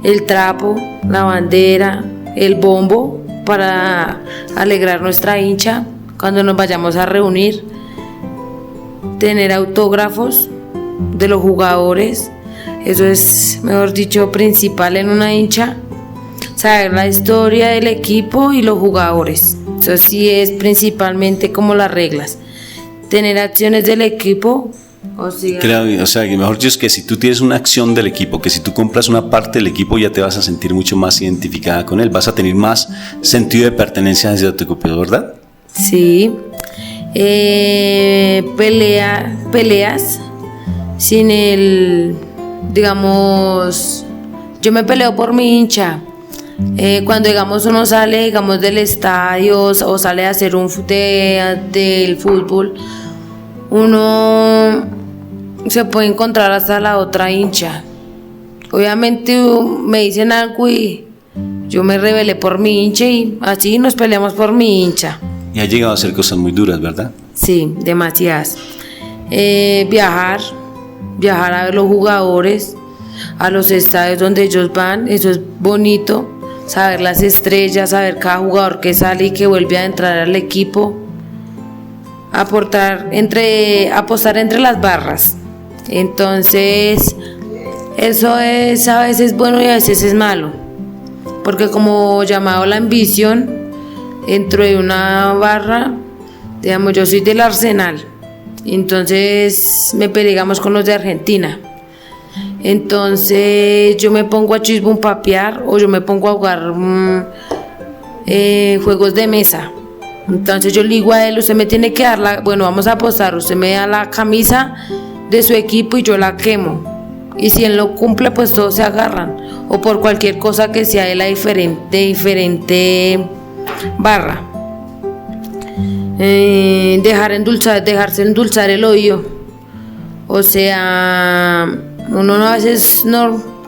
El trapo, la bandera, el bombo, para alegrar nuestra hincha cuando nos vayamos a reunir. Tener autógrafos de los jugadores, eso es, mejor dicho, principal en una hincha. Saber la historia del equipo y los jugadores, eso sí es principalmente como las reglas. Tener acciones del equipo. O sea, que mejor dicho, es que si tú tienes una acción del equipo, que si tú compras una parte del equipo, ya te vas a sentir mucho más identificada con él, vas a tener más sentido de pertenencia hacia tu equipo, ¿verdad? Sí. Peleas sin digamos, yo me peleo por mi hincha. Cuando digamos uno sale, digamos, del estadio o sale a hacer del fútbol, uno se puede encontrar hasta la otra hincha. Obviamente me dicen algo y yo me rebelé por mi hincha, y así nos peleamos por mi hincha. Y ha llegado a hacer cosas muy duras, ¿verdad? Sí, demasiadas. Viajar a ver los jugadores, a los estadios donde ellos van, eso es bonito. Saber las estrellas, saber cada jugador que sale y que vuelve a entrar al equipo. apostar entre las barras. Entonces, eso es a veces bueno y a veces es malo, porque como llamado la ambición, dentro de una barra, digamos, yo soy del Arsenal, entonces me peleamos con los de Argentina. Entonces yo me pongo a chisbombapear o yo me pongo a jugar juegos de mesa. Entonces yo le digo a él, usted me tiene que dar bueno, vamos a apostar, usted me da la camisa de su equipo y yo la quemo. Y si él lo cumple, pues todos se agarran. O por cualquier cosa que sea de la diferente barra. Dejarse endulzar el oído. O sea, uno a veces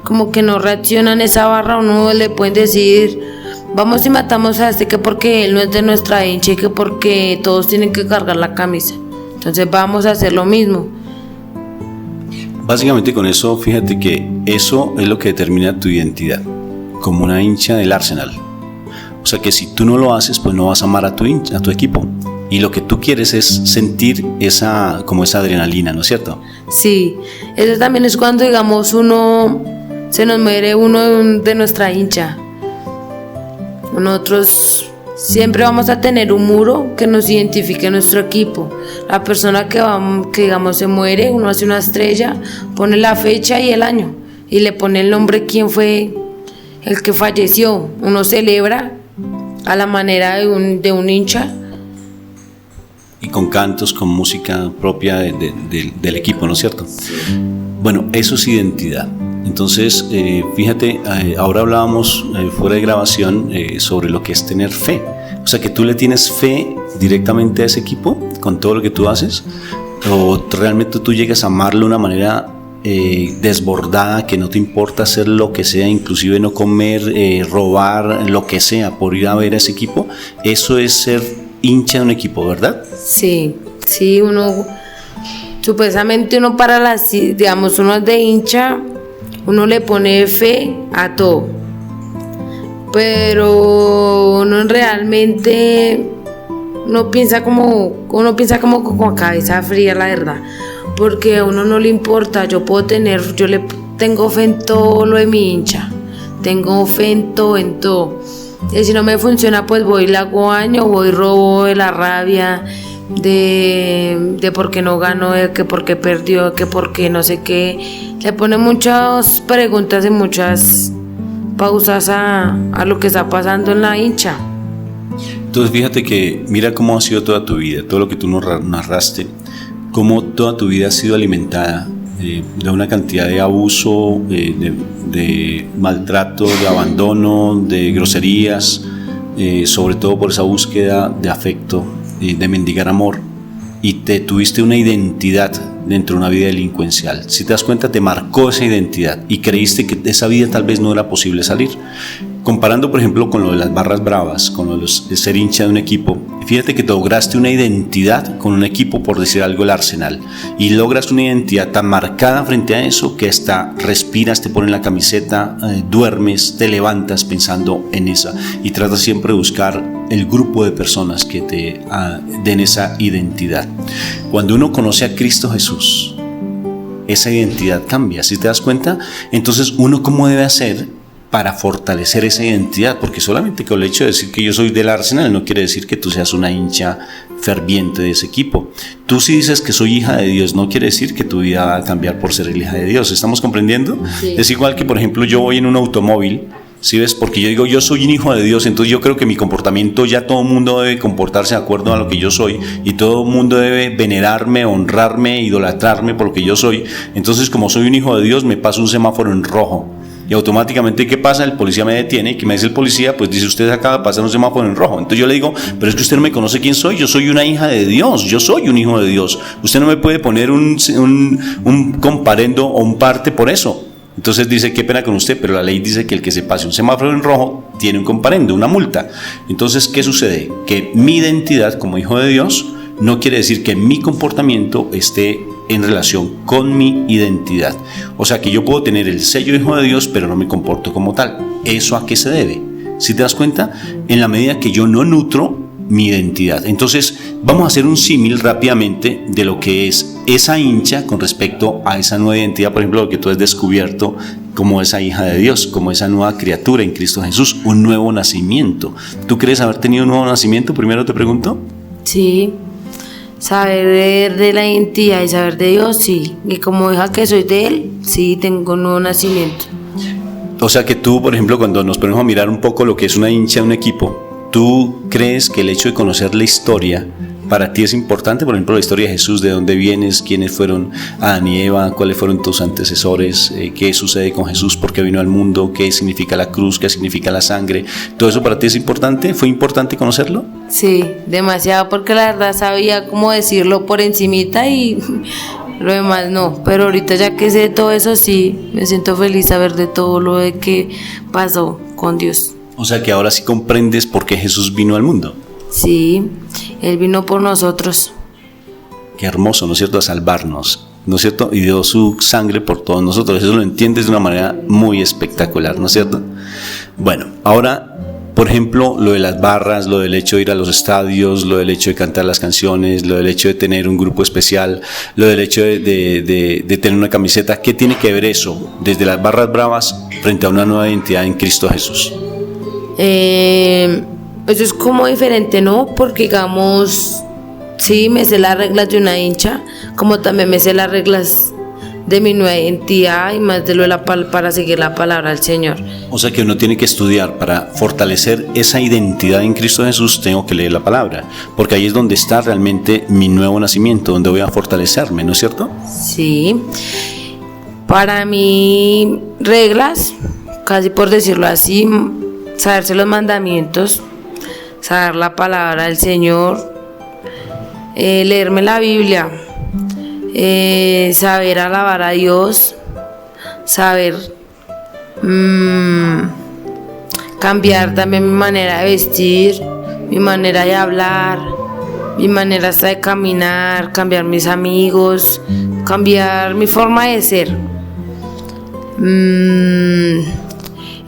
como que no reacciona en esa barra, uno le puede decir, vamos y matamos a este que porque él no es de nuestra hincha y que porque todos tienen que cargar la camisa. Entonces vamos a hacer lo mismo. Básicamente con eso, fíjate que eso es lo que determina tu identidad, como una hincha del Arsenal. O sea que si tú no lo haces, pues no vas a amar a tu equipo. Y lo que tú quieres es sentir esa adrenalina, ¿no es cierto? Sí, eso también es cuando, digamos, se nos muere uno de nuestra hincha. Nosotros siempre vamos a tener un muro que nos identifique nuestro equipo. La persona que digamos se muere, uno hace una estrella, pone la fecha y el año y le pone el nombre quién fue el que falleció. Uno celebra a la manera de un hincha. Y con cantos, con música propia del equipo, ¿no es cierto? Bueno, eso es identidad. Entonces, fíjate, ahora hablábamos fuera de grabación sobre lo que es tener fe. O sea, que tú le tienes fe directamente a ese equipo con todo lo que tú haces, o realmente tú llegas a amarlo de una manera desbordada, que no te importa hacer lo que sea, inclusive no comer, robar, lo que sea, por ir a ver a ese equipo. Eso es ser hincha de un equipo, ¿verdad? Sí, supuestamente uno digamos, uno es de hincha, uno le pone fe a todo, pero uno realmente piensa como con cabeza fría, la verdad, porque a uno no le importa. Yo le tengo fe en todo lo de mi hincha, tengo fe en todo. Y si no me funciona, pues voy y le hago daño, voy y robo de la rabia, de por qué no ganó, de que por qué perdió, que por qué no sé qué. Le pone muchas preguntas y muchas pausas a lo que está pasando en la hincha. Entonces fíjate que mira cómo ha sido toda tu vida, todo lo que tú nos narraste, cómo toda tu vida ha sido alimentada de una cantidad de abuso, de maltrato, de abandono, de groserías, sobre todo por esa búsqueda de afecto, de mendigar amor, y te tuviste una identidad dentro de una vida delincuencial. Si te das cuenta, te marcó esa identidad y creíste que de esa vida tal vez no era posible salir. Comparando, por ejemplo, con lo de las barras bravas, con lo de ser hincha de un equipo, fíjate que te lograste una identidad con un equipo, por decir algo, el Arsenal, y logras una identidad tan marcada frente a eso que hasta respiras, te pones la camiseta, duermes, te levantas pensando en esa, y tratas siempre de buscar el grupo de personas que te den esa identidad. Cuando uno conoce a Cristo Jesús, esa identidad cambia. ¿Sí te das cuenta? Entonces, ¿uno cómo debe hacer para fortalecer esa identidad? Porque solamente con el hecho de decir que yo soy del Arsenal no quiere decir que tú seas una hincha ferviente de ese equipo. Tú si dices que soy hija de Dios, no quiere decir que tu vida va a cambiar por ser hija de Dios. ¿Estamos comprendiendo? Sí. Es igual que, por ejemplo, yo voy en un automóvil, ¿sí ves? Porque yo digo, yo soy un hijo de Dios, entonces yo creo que mi comportamiento, ya todo el mundo debe comportarse de acuerdo a lo que yo soy, y todo el mundo debe venerarme, honrarme, idolatrarme por lo que yo soy. Entonces, como soy un hijo de Dios, me paso un semáforo en rojo, y automáticamente, ¿qué pasa? El policía me detiene, y ¿qué me dice el policía? Pues dice, usted acaba de pasar un semáforo en rojo. Entonces yo le digo, pero es que usted no me conoce quién soy, yo soy una hija de Dios, yo soy un hijo de Dios. Usted no me puede poner un comparendo o un parte por eso. Entonces dice, qué pena con usted, pero la ley dice que el que se pase un semáforo en rojo tiene un comparendo, una multa. Entonces, ¿qué sucede? Que mi identidad como hijo de Dios no quiere decir que mi comportamiento esté en relación con mi identidad. O sea que yo puedo tener el sello hijo de Dios, pero no me comporto como tal. ¿Eso a qué se debe? Si te das cuenta, en la medida que yo no nutro mi identidad. Entonces, vamos a hacer un símil rápidamente de lo que es esa hincha con respecto a esa nueva identidad, por ejemplo, lo que tú has descubierto como esa hija de Dios, como esa nueva criatura en Cristo Jesús, un nuevo nacimiento. ¿Tú crees haber tenido un nuevo nacimiento? Primero te pregunto. Sí, saber de la identidad y saber de Dios, sí. Y como hija que soy de Él, sí, tengo un nuevo nacimiento. O sea que tú, por ejemplo, cuando nos ponemos a mirar un poco lo que es una hincha de un equipo, ¿tú crees que el hecho de conocer la historia para ti es importante? Por ejemplo, la historia de Jesús, de dónde vienes, quiénes fueron Adán y Eva, cuáles fueron tus antecesores, qué sucede con Jesús, por qué vino al mundo, qué significa la cruz, qué significa la sangre. ¿Todo eso para ti es importante? ¿Fue importante conocerlo? Sí, demasiado, porque la verdad sabía cómo decirlo por encimita y lo demás no. Pero ahorita ya que sé todo eso, sí, me siento feliz saber de todo lo de que pasó con Dios. O sea que ahora sí comprendes por qué Jesús vino al mundo. Sí, Él vino por nosotros. Qué hermoso, ¿no es cierto?, a salvarnos, ¿no es cierto? Y dio su sangre por todos nosotros. Eso lo entiendes de una manera muy espectacular, ¿no es cierto? Bueno, ahora, por ejemplo, lo de las barras, lo del hecho de ir a los estadios, lo del hecho de cantar las canciones, lo del hecho de tener un grupo especial, lo del hecho de tener una camiseta. ¿Qué tiene que ver eso desde las barras bravas frente a una nueva identidad en Cristo Jesús? Eso es como diferente, ¿no? Porque digamos, sí, me sé las reglas de una hincha, como también me sé las reglas de mi nueva identidad y más de lo de para seguir la palabra del Señor. O sea que uno tiene que estudiar para fortalecer esa identidad en Cristo Jesús. Tengo que leer la palabra, porque ahí es donde está realmente mi nuevo nacimiento, donde voy a fortalecerme, ¿no es cierto? Sí, para mí reglas, casi por decirlo así, saberse los mandamientos, saber la palabra del Señor, leerme la Biblia, saber alabar a Dios, saber cambiar también mi manera de vestir, mi manera de hablar, mi manera hasta de caminar, cambiar mis amigos, cambiar mi forma de ser.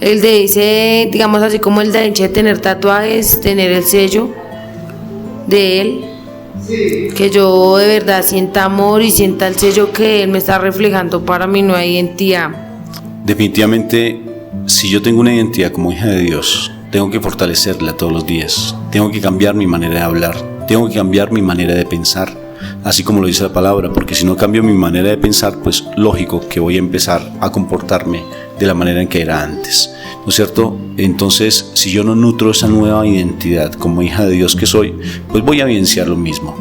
El de ese, digamos así como el de tener tatuajes, tener el sello de Él, que yo de verdad sienta amor y sienta el sello que Él me está reflejando para mi nueva identidad. Definitivamente, si yo tengo una identidad como hija de Dios, tengo que fortalecerla todos los días, tengo que cambiar mi manera de hablar, tengo que cambiar mi manera de pensar, así como lo dice la palabra, porque si no cambio mi manera de pensar, pues lógico que voy a empezar a comportarme de la manera en que era antes, ¿no es cierto? Entonces, si yo no nutro esa nueva identidad como hija de Dios que soy, pues voy a evidenciar lo mismo.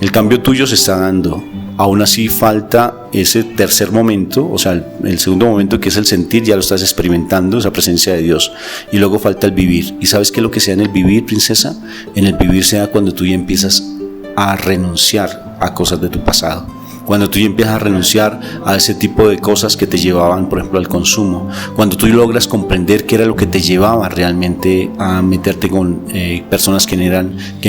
El cambio tuyo se está dando, aún así falta ese tercer momento, o sea, el segundo momento, que es el sentir, ya lo estás experimentando, esa presencia de Dios, y luego falta el vivir. ¿Y sabes qué es lo que sea en el vivir, princesa? En el vivir sea cuando tú ya empiezas a renunciar a cosas de tu pasado. Cuando tú ya empiezas a renunciar a ese tipo de cosas que te llevaban, por ejemplo, al consumo. Cuando tú logras comprender qué era lo que te llevaba realmente a meterte con personas que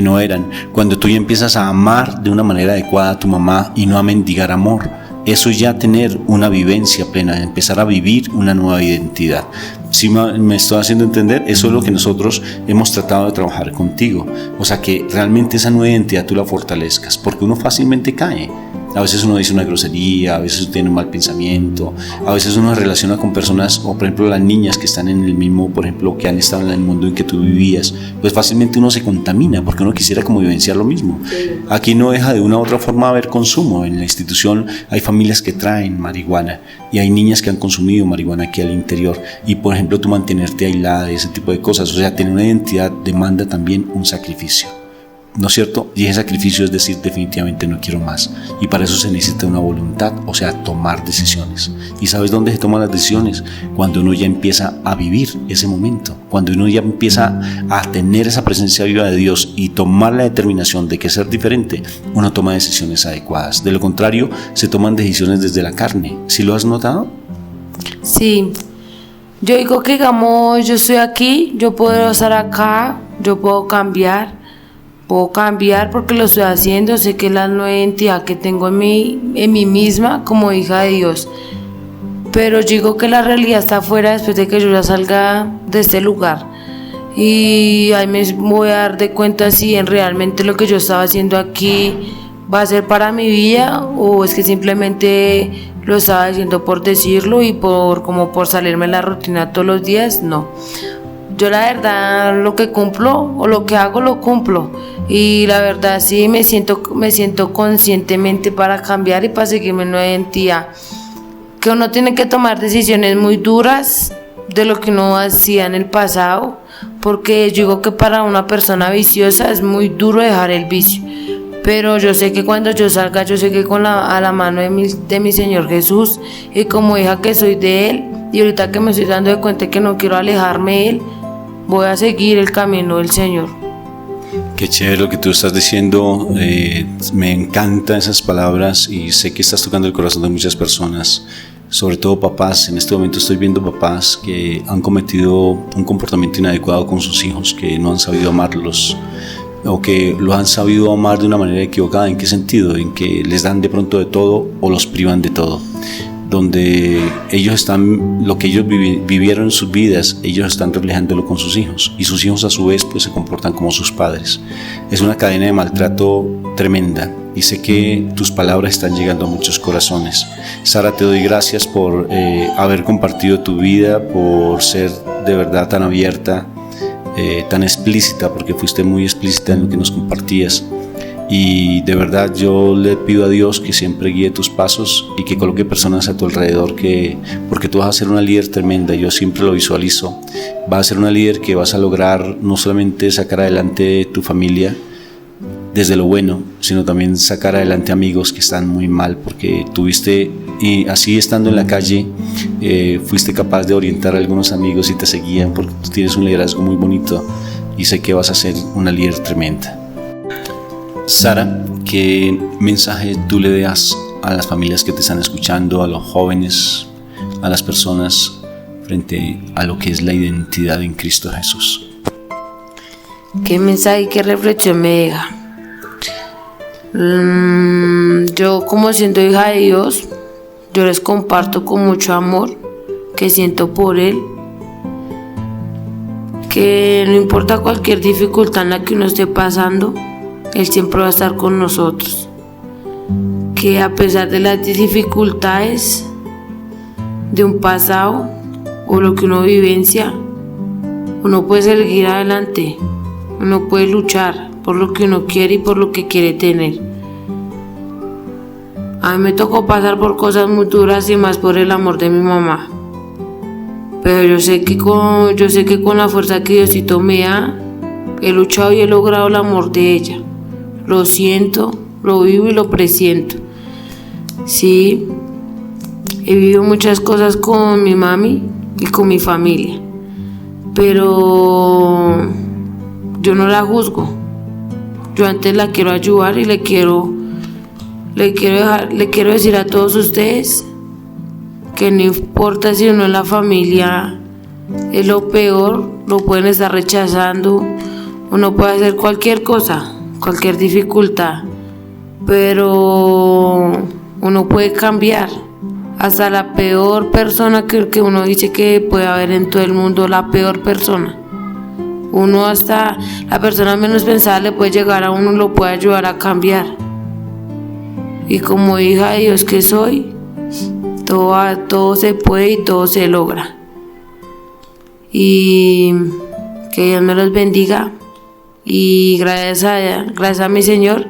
no eran. Cuando tú ya empiezas a amar de una manera adecuada a tu mamá y no a mendigar amor. Eso es ya tener una vivencia plena, empezar a vivir una nueva identidad. Si me estoy haciendo entender, eso es lo que nosotros hemos tratado de trabajar contigo. O sea, que realmente esa nueva identidad tú la fortalezcas, porque uno fácilmente cae. A veces uno dice una grosería, a veces tiene un mal pensamiento, a veces uno se relaciona con personas, o por ejemplo las niñas que están en el mismo, por ejemplo, que han estado en el mundo en que tú vivías, pues fácilmente uno se contamina porque uno quisiera como vivenciar lo mismo. Aquí no deja de una u otra forma haber consumo. En la institución hay familias que traen marihuana y hay niñas que han consumido marihuana aquí al interior, y por ejemplo tú mantenerte aislada de ese tipo de cosas, o sea, tener una identidad demanda también un sacrificio, ¿no es cierto? Y ese sacrificio es decir, definitivamente no quiero más, y para eso se necesita una voluntad, o sea, tomar decisiones. ¿Y sabes dónde se toman las decisiones? Cuando uno ya empieza a vivir ese momento, cuando uno ya empieza a tener esa presencia viva de Dios y tomar la determinación de que ser diferente, uno toma decisiones adecuadas. De lo contrario, se toman decisiones desde la carne. ¿Sí lo has notado? Sí, yo digo que digamos, yo estoy aquí, yo puedo estar acá, yo puedo cambiar porque lo estoy haciendo. Sé que es la nueva identidad que tengo en mí misma como hija de Dios, pero yo digo que la realidad está afuera después de que yo ya salga de este lugar. y ahí me voy a dar de cuenta si realmente lo que yo estaba haciendo aquí va a ser para mi vida o es que simplemente lo estaba diciendo por decirlo y como por salirme de la rutina todos los días. No, yo la verdad lo que cumplo o lo que hago lo cumplo, y la verdad sí me siento conscientemente para cambiar y para seguirme en una identidad, que uno tiene que tomar decisiones muy duras de lo que uno hacía en el pasado, porque yo digo que para una persona viciosa es muy duro dejar el vicio, pero yo sé que cuando yo salga, yo sé que a la mano de mi Señor Jesús, y como hija que soy de Él, y ahorita que me estoy dando de cuenta que no quiero alejarme de Él, voy a seguir el camino del Señor. Qué chévere lo que tú estás diciendo, me encantan esas palabras y sé que estás tocando el corazón de muchas personas, sobre todo papás. En este momento estoy viendo papás que han cometido un comportamiento inadecuado con sus hijos, que no han sabido amarlos o que los han sabido amar de una manera equivocada. ¿En qué sentido? En que les dan de pronto de todo o los privan de todo, donde ellos están, lo que ellos vivieron en sus vidas, ellos están reflejándolo con sus hijos, y sus hijos a su vez pues se comportan como sus padres. Es una cadena de maltrato tremenda, y sé que tus palabras están llegando a muchos corazones. Sara, te doy gracias por haber compartido tu vida, por ser de verdad tan abierta, tan explícita, porque fuiste muy explícita en lo que nos compartías. Y de verdad yo le pido a Dios que siempre guíe tus pasos y que coloque personas a tu alrededor, porque tú vas a ser una líder tremenda. Yo siempre lo visualizo. Vas a ser una líder que vas a lograr no solamente sacar adelante tu familia desde lo bueno, sino también sacar adelante amigos que están muy mal, porque tuviste, y así estando en la calle, fuiste capaz de orientar a algunos amigos y te seguían, porque tú tienes un liderazgo muy bonito y sé que vas a ser una líder tremenda. Sara, ¿qué mensaje tú le das a las familias que te están escuchando, a los jóvenes, a las personas frente a lo que es la identidad en Cristo Jesús? ¿Qué mensaje y qué reflexión me deja? Yo, como siendo hija de Dios, yo les comparto con mucho amor que siento por Él, que no importa cualquier dificultad en la que uno esté pasando, Él siempre va a estar con nosotros, que a pesar de las dificultades de un pasado o lo que uno vivencia, uno puede seguir adelante, uno puede luchar por lo que uno quiere y por lo que quiere tener. A mí me tocó pasar por cosas muy duras y más por el amor de mi mamá, pero yo sé que con la fuerza que Diosito me da, he luchado y he logrado el amor de ella. Lo siento, lo vivo y lo presiento. Sí, he vivido muchas cosas con mi mami y con mi familia, pero yo no la juzgo. Yo antes la quiero ayudar y le quiero decir a todos ustedes que no importa si uno en la familia es lo peor, lo pueden estar rechazando, uno puede hacer cualquier cosa, cualquier dificultad, pero uno puede cambiar. Hasta la peor persona que uno dice que puede haber en todo el mundo, la peor persona, uno, hasta la persona menos pensada, le puede llegar a uno, lo puede ayudar a cambiar. Y como hija de Dios que soy, todo se puede y todo se logra. Y que Dios me los bendiga. Y gracias a mi Señor,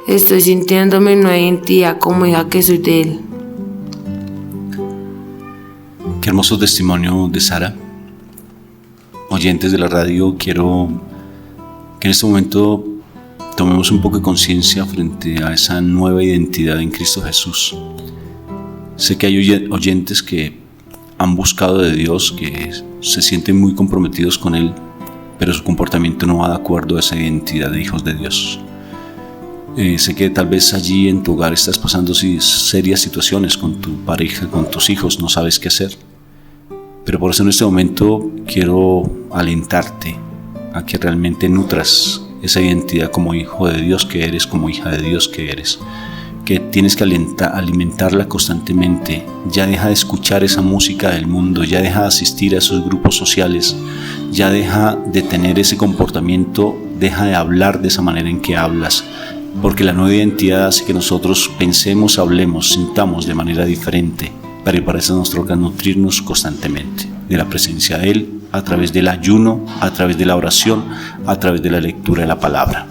estoy sintiéndome en una identidad como hija que soy de Él. Qué hermoso testimonio de Sara. Oyentes de la radio, quiero que en este momento tomemos un poco de conciencia frente a esa nueva identidad en Cristo Jesús. Sé que hay oyentes que han buscado de Dios, que se sienten muy comprometidos con Él, pero su comportamiento no va de acuerdo a esa identidad de hijos de Dios. Sé que tal vez allí en tu hogar estás pasando serias situaciones con tu pareja, con tus hijos, no sabes qué hacer. Pero por eso en este momento quiero alentarte a que realmente nutras esa identidad como hijo de Dios que eres, como hija de Dios que eres, que tienes que alimentarla constantemente. Ya deja de escuchar esa música del mundo, ya deja de asistir a esos grupos sociales ya deja de tener ese comportamiento, deja de hablar de esa manera en que hablas, porque la nueva identidad hace que nosotros pensemos, hablemos, sintamos de manera diferente, para eso nos toca nutrirnos constantemente de la presencia de Él, a través del ayuno, a través de la oración, a través de la lectura de la palabra.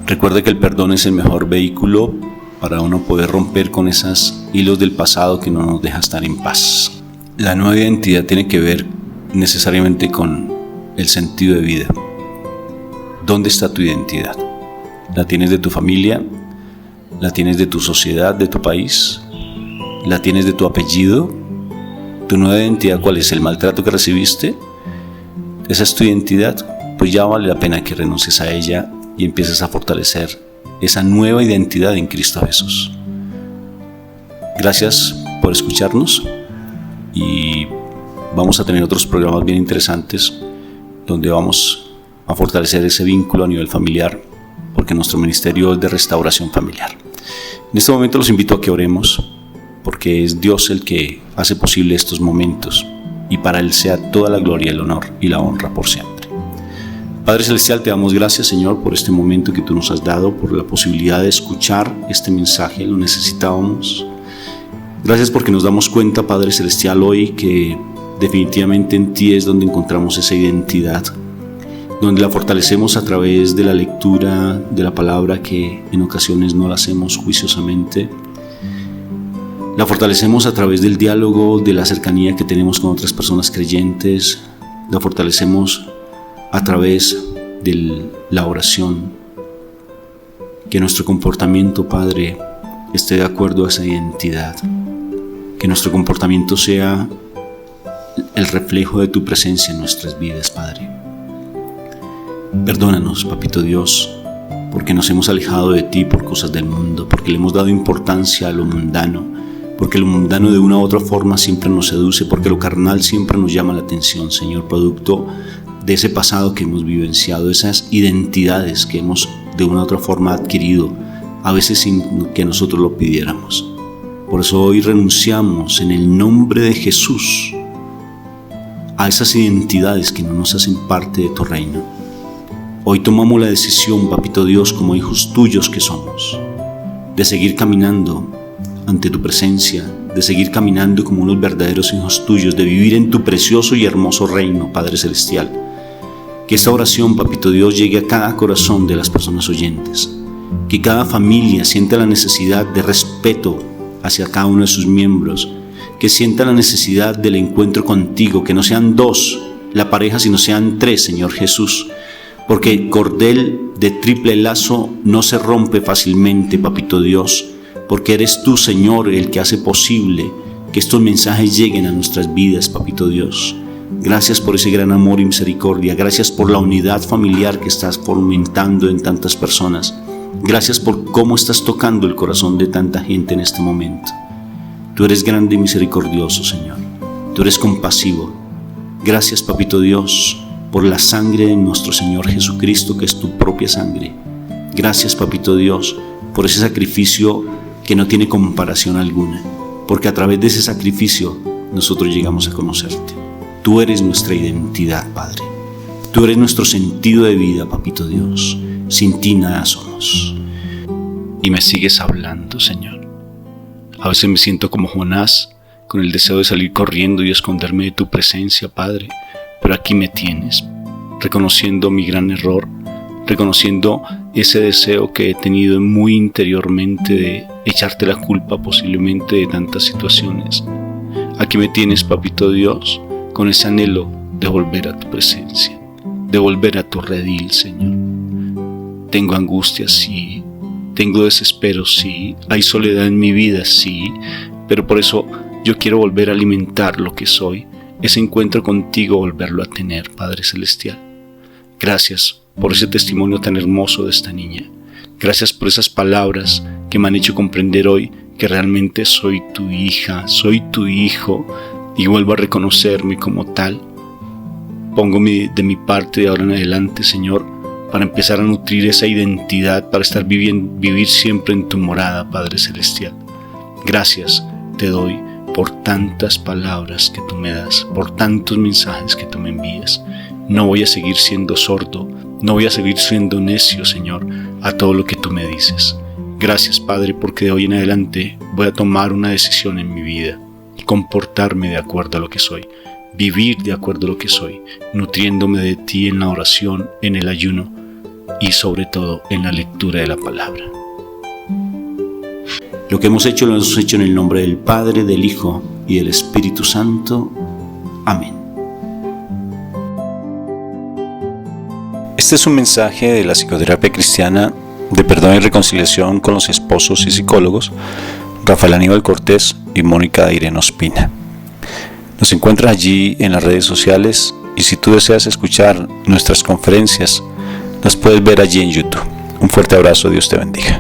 Recuerde que el perdón es el mejor vehículo para uno poder romper con esos hilos del pasado que no nos deja estar en paz. La nueva identidad tiene que ver necesariamente con el sentido de vida. ¿Dónde está tu identidad? ¿La tienes de tu familia? ¿La tienes de tu sociedad, de tu país? ¿La tienes de tu apellido? ¿Tu nueva identidad cuál es? ¿El maltrato que recibiste? ¿Esa es tu identidad? Pues ya vale la pena que renuncies a ella y empieces a fortalecer esa nueva identidad en Cristo Jesús. Gracias por escucharnos y vamos a tener otros programas bien interesantes donde vamos a fortalecer ese vínculo a nivel familiar, porque nuestro ministerio es de restauración familiar. En este momento los invito a que oremos, porque es Dios el que hace posible estos momentos y para Él sea toda la gloria, el honor y la honra por siempre. Padre Celestial, te damos gracias, Señor, por este momento que tú nos has dado, por la posibilidad de escuchar este mensaje, lo necesitábamos. Gracias porque nos damos cuenta, Padre Celestial, hoy que definitivamente en ti es donde encontramos esa identidad, donde la fortalecemos a través de la lectura de la palabra, que en ocasiones no la hacemos juiciosamente. La fortalecemos a través del diálogo, de la cercanía que tenemos con otras personas creyentes. La fortalecemos a través de la oración. Que nuestro comportamiento, Padre, esté de acuerdo a esa identidad. Que nuestro comportamiento sea el reflejo de tu presencia en nuestras vidas, Padre. Perdónanos, Papito Dios, porque nos hemos alejado de ti por cosas del mundo, porque le hemos dado importancia a lo mundano, porque lo mundano de una u otra forma siempre nos seduce, porque lo carnal siempre nos llama la atención, Señor, producto de ese pasado que hemos vivenciado, esas identidades que hemos de una u otra forma adquirido, a veces sin que nosotros lo pidiéramos. Por eso hoy renunciamos en el nombre de Jesús a esas identidades que no nos hacen parte de tu reino. Hoy tomamos la decisión, Papito Dios, como hijos tuyos que somos, de seguir caminando ante tu presencia, de seguir caminando como unos verdaderos hijos tuyos, de vivir en tu precioso y hermoso reino, Padre Celestial. Que esta oración, Papito Dios, llegue a cada corazón de las personas oyentes. Que cada familia sienta la necesidad de respeto hacia cada uno de sus miembros. Que sienta la necesidad del encuentro contigo, que no sean dos la pareja, sino sean tres, Señor Jesús. Porque el cordel de triple lazo no se rompe fácilmente, Papito Dios, porque eres tú, Señor, el que hace posible que estos mensajes lleguen a nuestras vidas, Papito Dios. Gracias por ese gran amor y misericordia. Gracias por la unidad familiar que estás fomentando en tantas personas. Gracias por cómo estás tocando el corazón de tanta gente en este momento. Tú eres grande y misericordioso, Señor. Tú eres compasivo. Gracias, Papito Dios, por la sangre de nuestro Señor Jesucristo, que es tu propia sangre. Gracias, Papito Dios, por ese sacrificio que no tiene comparación alguna, porque a través de ese sacrificio nosotros llegamos a conocerte. Tú eres nuestra identidad, Padre. Tú eres nuestro sentido de vida, Papito Dios. Sin ti nada somos. Y me sigues hablando, Señor. A veces me siento como Jonás, con el deseo de salir corriendo y esconderme de tu presencia, Padre. Pero aquí me tienes, reconociendo mi gran error, reconociendo ese deseo que he tenido muy interiormente de echarte la culpa posiblemente de tantas situaciones. Aquí me tienes, Papito Dios, con ese anhelo de volver a tu presencia, de volver a tu redil, Señor. Tengo angustia, sí, tengo desespero, sí, hay soledad en mi vida, sí, pero por eso yo quiero volver a alimentar lo que soy, ese encuentro contigo, volverlo a tener, Padre Celestial. Gracias por ese testimonio tan hermoso de esta niña. Gracias por esas palabras que me han hecho comprender hoy que realmente soy tu hija, soy tu hijo, y vuelvo a reconocerme como tal. Pongo de mi parte de ahora en adelante, Señor, para empezar a nutrir esa identidad, para estar vivir siempre en tu morada, Padre Celestial. Gracias te doy por tantas palabras que tú me das, por tantos mensajes que tú me envías. No voy a seguir siendo sordo, no voy a seguir siendo necio, Señor, a todo lo que tú me dices. Gracias, Padre, porque de hoy en adelante voy a tomar una decisión en mi vida y comportarme de acuerdo a lo que soy, vivir de acuerdo a lo que soy, nutriéndome de ti en la oración, en el ayuno y sobre todo en la lectura de la palabra. Lo que hemos hecho lo hemos hecho en el nombre del Padre, del Hijo y del Espíritu Santo. Amén. Este es un mensaje de la psicoterapia cristiana de perdón y reconciliación con los esposos y psicólogos Rafael Aníbal Cortés y Mónica Irene Ospina. Nos encuentras allí en las redes sociales y si tú deseas escuchar nuestras conferencias, las puedes ver allí en YouTube. Un fuerte abrazo, Dios te bendiga.